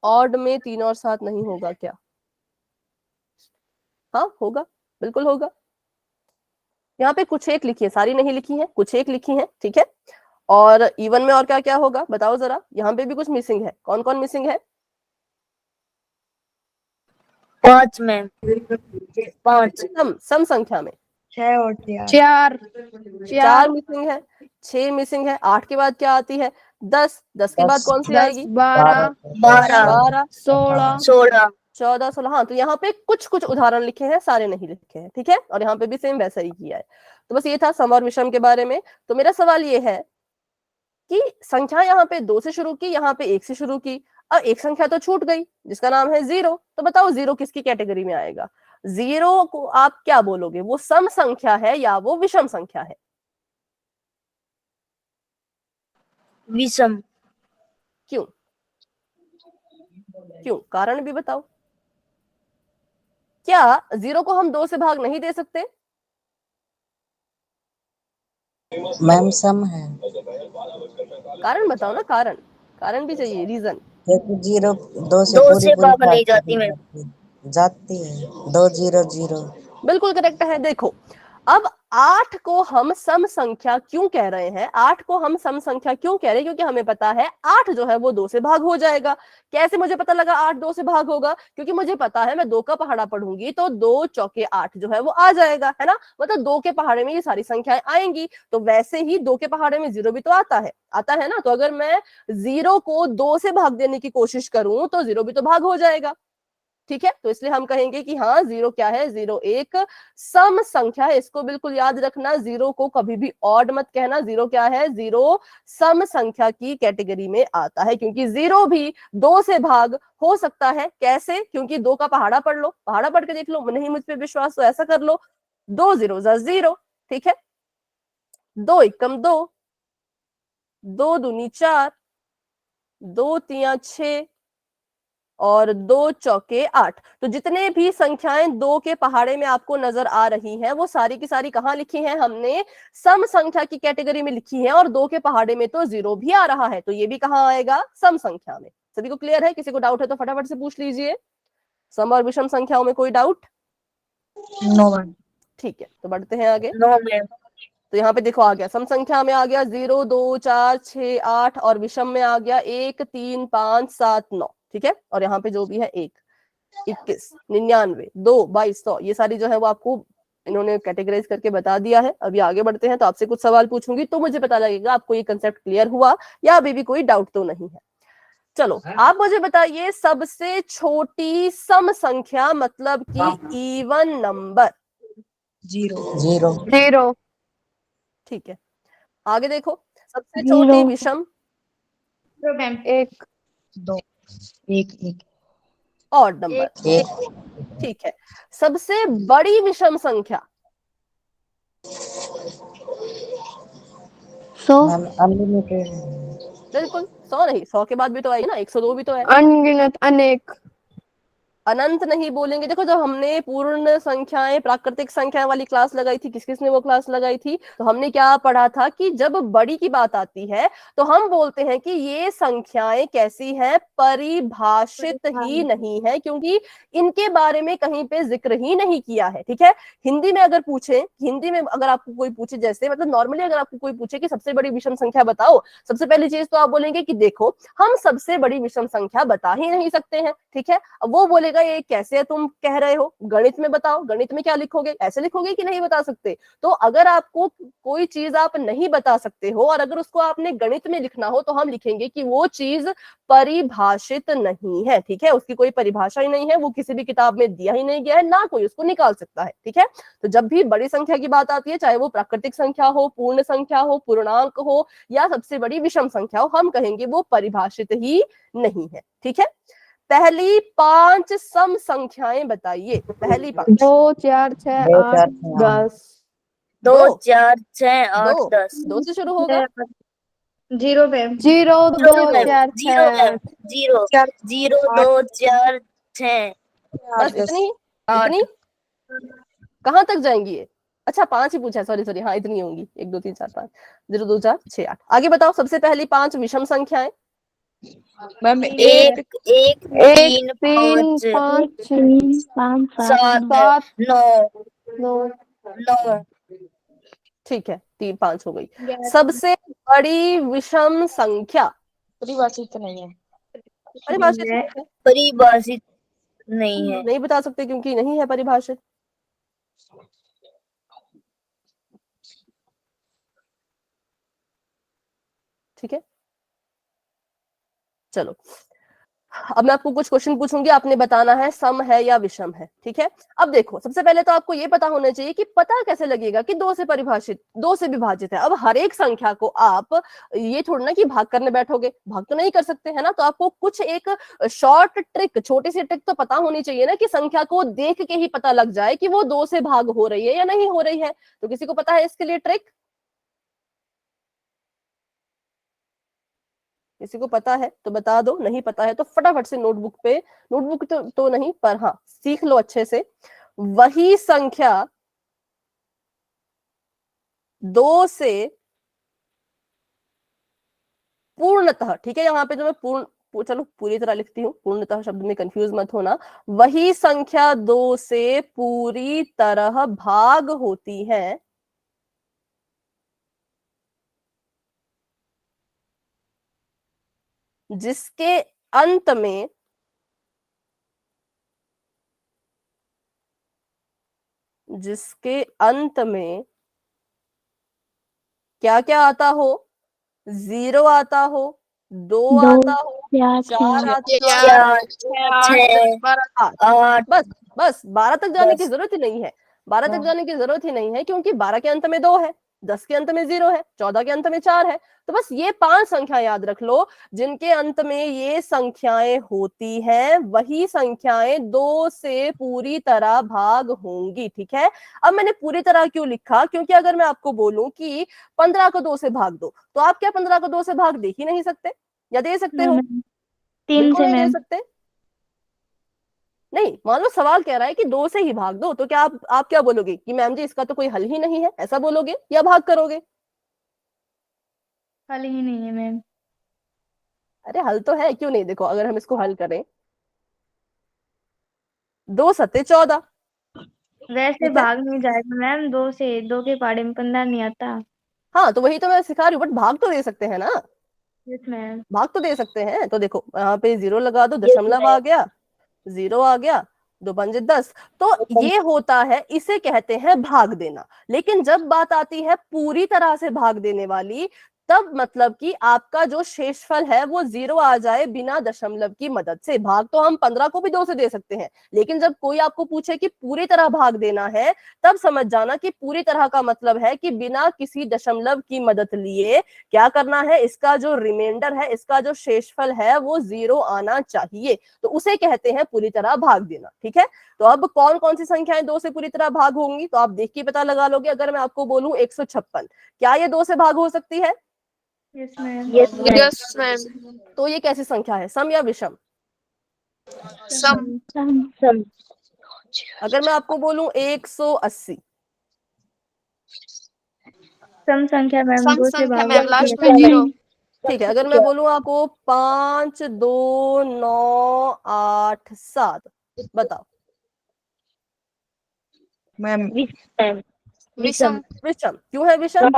ऑड में 3 और 7 नहीं होगा क्या? हाँ होगा, बिल्कुल होगा। यहाँ पे कुछ एक लिखी है, सारी नहीं लिखी है, कुछ एक लिखी है। ठीक है, और इवन में और क्या क्या होगा बताओ जरा। यहाँ पे भी कुछ मिसिंग है, कौन कौन मिसिंग है? 5 में 5 सम संख्या में 6 और 4 4 मिसिंग है, 6 मिसिंग है, 8 के बाद क्या आती है? 10, 10 के बाद 10 कौन सी 10 आएगी? 12 12 12, 16 16 14, 16। हाँ, तो यहाँ पे कुछ कुछ उदाहरण लिखे हैं, सारे नहीं लिखे हैं। ठीक है, और यहाँ पे भी सेम वैसा ही किया है। तो बस ये था सम और विषम के बारे में। तो मेरा सवाल ये है कि संख्या यहाँ पे 2 से शुरू की, यहाँ पे 1 से शुरू की, अब एक संख्या तो छूट गई जिसका नाम है 0। तो बताओ 0 किसकी कैटेगरी में आएगा? 0 को आप क्या बोलोगे, वो सम संख्या है या वो विषम संख्या है? विषम क्यों? क्यों, कारण भी बताओ। क्या 0 को हम 2 से भाग नहीं दे सकते? मैम सम है, कारण बताओ ना, कारण, कारण भी चाहिए, रीजन। क्योंकि 0 2 से 2 पूरी से पूरी भाग नहीं भाग जाती मैं जाती है। 2 0 0। बिल्कुल करेक्ट है। देखो, अब 8 को हम सम संख्या क्यों कह रहे हैं? 8 को हम सम संख्या क्यों कह रहे हैं? क्योंकि हमें पता है 8 जो है वो 2 से भाग हो जाएगा। कैसे मुझे पता लगा 8 2 से भाग होगा? क्योंकि मुझे पता है मैं 2 का पहाड़ा पढ़ूंगी तो 2 चौके 8 जो है वो आ जाएगा, है ना? मतलब 2 के पहाड़े में ये सारी संख्याएं आएंगी। तो वैसे ही 2 के पहाड़े में 0 भी तो आता है ना? तो अगर मैं 0 को 2 से भाग देने की कोशिश करूं तो 0 भी तो भाग हो जाएगा। ठीक है, तो इसलिए हम कहेंगे कि हाँ 0 क्या है? 0 एक सम संख्या है। इसको बिल्कुल याद रखना, 0 को कभी भी ऑड मत कहना। 0 क्या है? 0 सम संख्या की कैटेगरी में आता है, क्योंकि 0 भी 2 से भाग हो सकता है। कैसे? क्योंकि 2 का पहाड़ा पढ़ लो, पहाड़ा पढ़ के देख लो, नहीं मुझ पे विश्वास तो ऐसा कर लो, 2 0 0। ठीक है, 2 एकम 2, 2 दूनी 4, 2 तिया 6, और 2 चौके 8। तो जितने भी संख्याएं 2 के पहाड़े में आपको नजर आ रही हैं, वो सारी की सारी कहां लिखी हैं? हमने सम संख्या की कैटेगरी में लिखी है। और 2 के पहाड़े में तो 0 भी आ रहा है, तो ये भी कहां आएगा? सम संख्या में। सभी को क्लियर है? किसी को डाउट है तो फटाफट से पूछ लीजिए। सम और विषम संख्याओं में कोई डाउट? No ma'am. ठीक है, तो बढ़ते हैं आगे। 9 में तो यहाँ पे देखो आ गया, सम संख्या में आ गया 0 2 4 6 8, और विषम में आ गया 1 3 5 7 9। ठीक है, और यहाँ पे जो भी है 1 21 99 2 22 100, ये सारी जो है वो आपको इन्होंने कैटेगराइज करके बता दिया है। अभी आगे बढ़ते हैं, तो आपसे कुछ सवाल पूछूंगी तो मुझे पता लगेगा आपको ये कंसेप्ट क्लियर हुआ या अभी भी कोई डाउट तो नहीं है। चलो, आप मुझे बताइए सबसे छोटी सम संख्या, मतलब कि इवन नंबर। 0 0 ठीक है, आगे देखो, सबसे छोटी विषम 1 2 1 1 ऑड नंबर। एक। ठीक है, सबसे बड़ी विषम संख्या? 100 मैम अनलिमिटेड। बिल्कुल, 100 नहीं, 100 के बाद भी तो आएगी ना, 102 भी तो है। अनगिनत अनेक अनंत नहीं बोलेंगे। देखो जब हमने पूर्ण संख्याएं प्राकृतिक संख्याएं वाली क्लास लगाई थी, किस किस ने वो क्लास लगाई थी, तो हमने क्या पढ़ा था कि जब बड़ी की बात आती है तो हम बोलते हैं कि ये संख्याएं कैसी हैं, परिभाषित ही नहीं है, क्योंकि इनके बारे में कहीं पे जिक्र ही नहीं किया है। ठीक है, हिंदी में अगर पूछे, हिंदी में अगर आपको कोई पूछे, जैसे मतलब नॉर्मली अगर आपको कोई पूछे कि सबसे बड़ी विषम संख्या बताओ, सबसे पहली चीज तो आप बोलेंगे कि देखो हम सबसे बड़ी विषम संख्या बता ही नहीं सकते हैं। ठीक है, अब वो बोलेगा ये कैसे तुम कह रहे हो, गणित में बताओ, गणित में क्या लिखोगे, ऐसे लिखोगे कि नहीं बता सकते। तो अगर आपको कोई चीज आप नहीं बता सकते हो और अगर उसको आपने गणित में लिखना हो तो हम लिखेंगे कि वो चीज परिभाषित नहीं है। ठीक है, उसकी कोई परिभाषा ही नहीं है, वो किसी भी किताब में दिया ही नहीं गया है, ना कोई उसको निकाल सकता है। ठीक है, तो जब भी बड़ी संख्या की बात आती है, चाहे वो प्राकृतिक संख्या हो, पूर्ण संख्या हो, पूर्णांक हो या सबसे बड़ी विषम संख्या हो, हम कहेंगे वो परिभाषित ही नहीं है। ठीक है, पहली 5 सम संख्याएं बताइए। पहली 5। 2 4 6 दो 8 चार छः आठ। 10 2 दो 4 6 8 दो 10 दो से शुरू होगा। 0 मैम। 0 2 0 मैम 4 0 6 मैम 0 0 2 4 6 बस इतनी, इतनी कहाँ तक जाएंगी ये? अच्छा 5 ही पूछा है, सॉरी सॉरी, हाँ इतनी होंगी, 1 2 3 4 5, 0 2 4 6 8। आगे बताओ सबसे पहली 5 विषम संख्याएं। मैम 1 1 1 3 3 5 5 3 5 7 7 7 9 9 9 ठीक है, 3 5 हो गई। सबसे बड़ी विषम संख्या? परिभाषित तो नहीं है। परिभाषित नहीं है, परिभाषित नहीं है। नहीं बता सकते क्योंकि नहीं है परिभाषित। ठीक है, चलो अब मैं आपको कुछ क्वेश्चन पूछूंगी, आपने बताना है सम है या विषम है। ठीक है, अब देखो सबसे पहले तो आपको ये पता होना चाहिए कि पता कैसे लगेगा कि 2 से परिभाषित, 2 से विभाजित है। अब हर एक संख्या को आप ये थोड़ा ना कि भाग करने बैठोगे, भाग तो नहीं कर सकते है ना, तो आपको कुछ एक शॉर्ट ट्रिक, छोटी सी ट्रिक तो पता होनी चाहिए ना, कि संख्या को देख के ही पता लग जाए कि वो 2 से भाग हो रही है या नहीं हो रही है। तो किसी को पता है इसके लिए ट्रिक? किसी को पता है तो बता दो, नहीं पता है तो फटाफट से नोटबुक पे, नोटबुक तो नहीं पर हाँ सीख लो अच्छे से। वही संख्या 2 से पूर्णतः, ठीक है यहाँ पे जो मैं चलो पूरी तरह लिखती हूँ, पूर्णतः शब्द में कंफ्यूज मत होना। वही संख्या 2 से पूरी तरह भाग होती है जिसके अंत में क्या क्या आता हो? 0 आता हो, 2 आता हो, 4 आता हो, 4 8। 8 बस बस 12 तक जाने की 10 जरूरत ही नहीं है, 12 तक जाने की जरूरत ही नहीं है, क्योंकि 12 के अंत में 2 है, 10 के अंत में 0 है, 14 के अंत में 4 है। तो बस ये 5 संख्या याद रख लो जिनके अंत में ये संख्याएं होती हैं, वही संख्याएं 2 से पूरी तरह भाग होंगी। ठीक है, अब मैंने पूरी तरह क्यों लिखा, क्योंकि अगर मैं आपको बोलूं कि 15 को 2 से भाग दो, तो आप क्या 15 को 2 से भाग दे ही नहीं सकते, या दे सकते हो? 3 बिल्कुल से नहीं दे मैम। सकते। नहीं, मान लो सवाल कह रहा है कि 2 से ही भाग दो, तो क्या आप क्या बोलोगे कि मैम जी इसका तो कोई हल ही नहीं है, ऐसा बोलोगे या भाग करोगे? हल ही नहीं है मैम। अरे हल तो है, क्यों नहीं, देखो अगर हम इसको हल करें, 2 सत्ते 14। वैसे ठीक है, भाग नहीं जाएगा मैम, 2 से 2 के पहाड़े में 15 नहीं आता। हाँ तो वही तो मैं सिखा रही हूँ, बट भाग तो दे सकते हैं ना, यस मैम। भाग तो दे सकते हैं। तो देखो यहाँ पे 0 लगा दो, यस दशमलव आ मैम गया, 0 आ गया, 2 पंजे 10। तो ये होता है, इसे कहते हैं भाग देना। लेकिन जब बात आती है पूरी तरह से भाग देने वाली, तब मतलब कि आपका जो शेषफल है वो 0 आ जाए बिना दशमलव की मदद से। भाग तो हम 15 को भी 2 से दे सकते हैं, लेकिन जब कोई आपको पूछे कि पूरी तरह भाग देना है, तब समझ जाना कि पूरी तरह का मतलब है कि बिना किसी दशमलव की मदद लिए क्या करना है, इसका जो रिमाइंडर है, इसका जो शेषफल है वो 0 आना चाहिए, तो उसे कहते हैं पूरी तरह भाग देना। ठीक है, तो अब कौन कौन सी संख्याएं 2 से पूरी तरह भाग होंगी, तो आप देख के पता लगा लोगे। अगर मैं आपको बोलूं 156, क्या ये 2 से भाग हो सकती है? Yes ma'am. Yes ma'am. तो ये कैसी संख्या है, सम या विषम? सम। सम। अगर मैं आपको बोलूं 180, सम संख्या मैम, सम 2 से संख्या भाग मैम, होती लास्ट है। में 0। ठीक है। अगर मैं बोलूं आपको 5, 2, 9, 8, 7, बताओ। मैम विषम। विषम क्यों है विषम?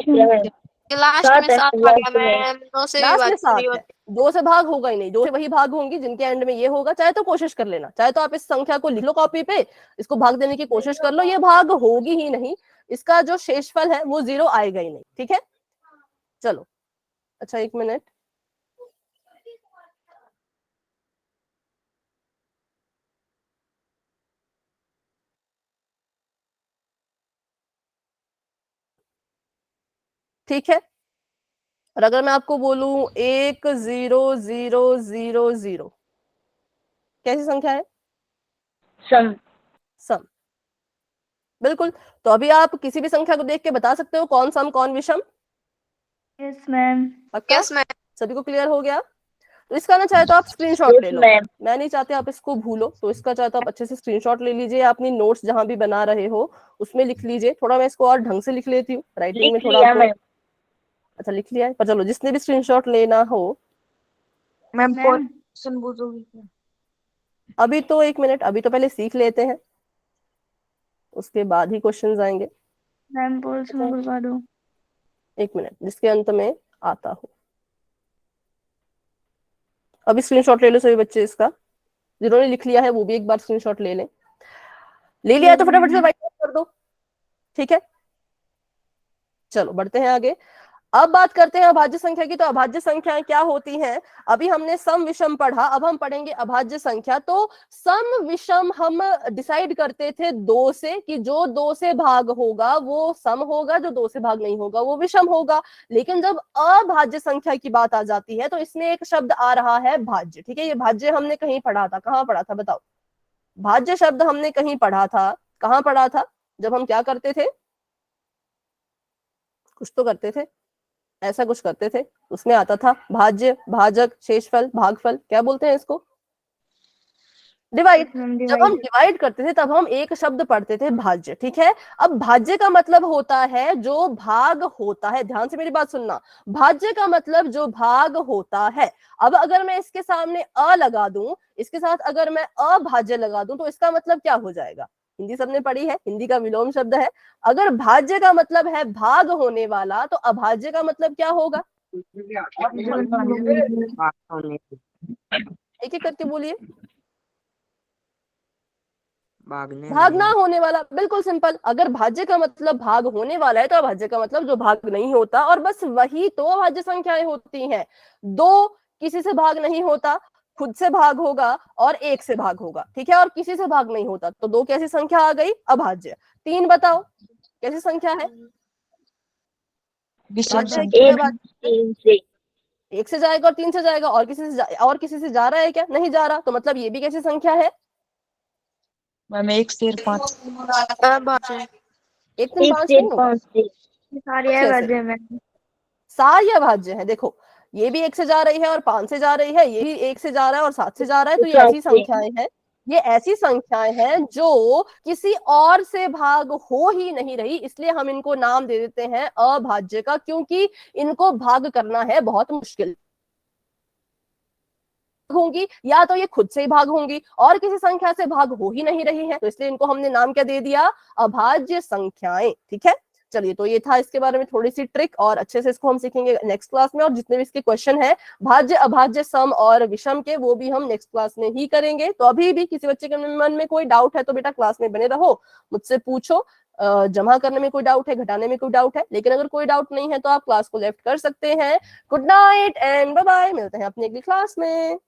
लास्ट में 7 आ गया मैम, 2 से भी लास्ट बात में 7 पूरी है, होती। 2 से भाग होगा ही नहीं, 2 से वही भाग होंगी जिनके एंड में ये होगा। चाहे तो कोशिश कर लेना, चाहे तो आप इस संख्या को लिख लो कॉपी पे, इसको भाग देने की कोशिश कर लो, ये भाग होगी ही नहीं, इसका जो शेषफल है वो 0 आएगा ही नहीं। ठीक है, चलो। अच्छा 1 मिनट, ठीक है। और अगर मैं आपको बोलूं 10000, कैसी संख्या है? सम। सम, बिल्कुल। तो अभी आप किसी भी संख्या को देख के बता सकते हो कौन सम कौन विषम? Yes ma'am. पक्का? Yes ma'am. सभी को क्लियर हो गया? तो इसका ना चाहे तो आप स्क्रीनशॉट ले लो, मैं नहीं चाहती आप इसको भूलो, तो इसका चाहे तो आप अच्छे से स्क्रीनशॉट ले लीजिए, अपनी नोट्स जहां भी बना रहे हो उसमें लिख लीजिए। थोड़ा मैं इसको और ढंग से लिख लेती हूँ, राइटिंग में थोड़ा आपको। अच्छा लिख लिया है, पर चलो जिसने भी स्क्रीनशॉट लेना हो। मैम मैम क्वेश्चन पूछोगी क्या? अभी तो 1 मिनट, अभी तो पहले सीख लेते हैं, उसके बाद ही क्वेश्चंस आएंगे। मैम बोल्स में बुलवा दो। 1 मिनट, जिसके अंत में आता हो। अभी स्क्रीनशॉट ले लो सभी बच्चे इसका, जिन्होंने लिख लिया है वो भी एक बार स्क्रीनशॉट ले लें। ले लिया है तो फटाफट से राइट कर दो। ठीक है, चलो बढ़ते हैं आगे। अब बात करते हैं अभाज्य संख्या की। तो अभाज्य संख्याएं क्या होती हैं? अभी हमने सम विषम पढ़ा, अब हम पढ़ेंगे अभाज्य संख्या। तो सम विषम हम डिसाइड करते थे 2 से, कि जो 2 से भाग होगा वो सम होगा, जो 2 से भाग नहीं होगा वो विषम होगा। लेकिन जब अभाज्य संख्या की बात आ जाती है तो इसमें एक शब्द आ रहा है भाज्य। ठीक है, ये भाज्य हमने कहीं पढ़ा था, कहाँ पढ़ा था बताओ? भाज्य शब्द हमने कहीं पढ़ा था, कहाँ पढ़ा था? जब हम क्या करते थे, कुछ तो करते थे, ऐसा कुछ करते थे, उसमें आता था भाज्य, भाजक, शेषफल, भागफल, क्या बोलते हैं इसको? डिवाइड। जब हम डिवाइड करते थे तब हम एक शब्द पढ़ते थे भाज्य। ठीक है, अब भाज्य का मतलब होता है जो भाग होता है, ध्यान से मेरी बात सुनना, भाज्य का मतलब जो भाग होता है। अब अगर मैं इसके सामने अ लगा दूं, इसके साथ अगर मैं अभाज्य लगा दूं, तो इसका मतलब क्या हो जाएगा? हिंदी सबने पढ़ी है, हिंदी का विलोम शब्द है। अगर भाज्य का मतलब है भाग होने वाला, तो अभाज्य का मतलब क्या होगा? एक एक करके बोलिए। भागना होने वाला, बिल्कुल सिंपल। अगर भाज्य का मतलब भाग होने वाला है तो अभाज्य का मतलब जो भाग नहीं होता, और बस वही तो अभाज्य संख्याएं होती हैं। 2 किसी से भाग नहीं होता, खुद से भाग होगा, और 1 से भाग होगा। ठीक है, और किसी से भाग नहीं होता, तो 2 कैसी संख्या आ गई? अभाज्य। 3 बताओ कैसी संख्या है? विषम भाज्य है संख्या। कि अभाज्य? 1 से जाएगा और 3 से जाएगा, और किसी से जा रहा है क्या? नहीं जा रहा, तो मतलब ये भी कैसी संख्या है? मैम 1 से 5। 1 3 5 नहीं होगा, सारी अभाज्य मैम। सारी अभाज्य है। देखो, ये भी 1 से जा रही है और 5 से जा रही है, ये भी 1 से जा रहा है और 7 से जा रहा है, तो ये ऐसी संख्याएं हैं, ये ऐसी संख्याएं हैं जो किसी और से भाग हो ही नहीं रही, इसलिए हम इनको नाम दे देते हैं अभाज्य का, क्योंकि इनको भाग करना है बहुत मुश्किल होंगी, या तो ये खुद से ही भाग होंगी और किसी संख्या से भाग हो ही नहीं रही है, तो इसलिए इनको हमने नाम क्या दे दिया? अभाज्य संख्याएं। ठीक है, चलिए, तो ये था इसके बारे में थोड़ी सी ट्रिक, और अच्छे से इसको हम सीखेंगे नेक्स्ट क्लास में। और जितने भी इसके क्वेश्चन है भाज्य अभाज्य सम और विषम के, वो भी हम नेक्स्ट क्लास में ही करेंगे। तो अभी भी किसी बच्चे के मन में कोई डाउट है तो बेटा क्लास में बने रहो, मुझसे पूछो। जमा करने में कोई डाउट है, घटाने में कोई डाउट है, लेकिन अगर कोई डाउट नहीं है तो आप क्लास को लेफ्ट कर सकते हैं। Good night and bye bye, मिलते हैं अपनी अगली क्लास में।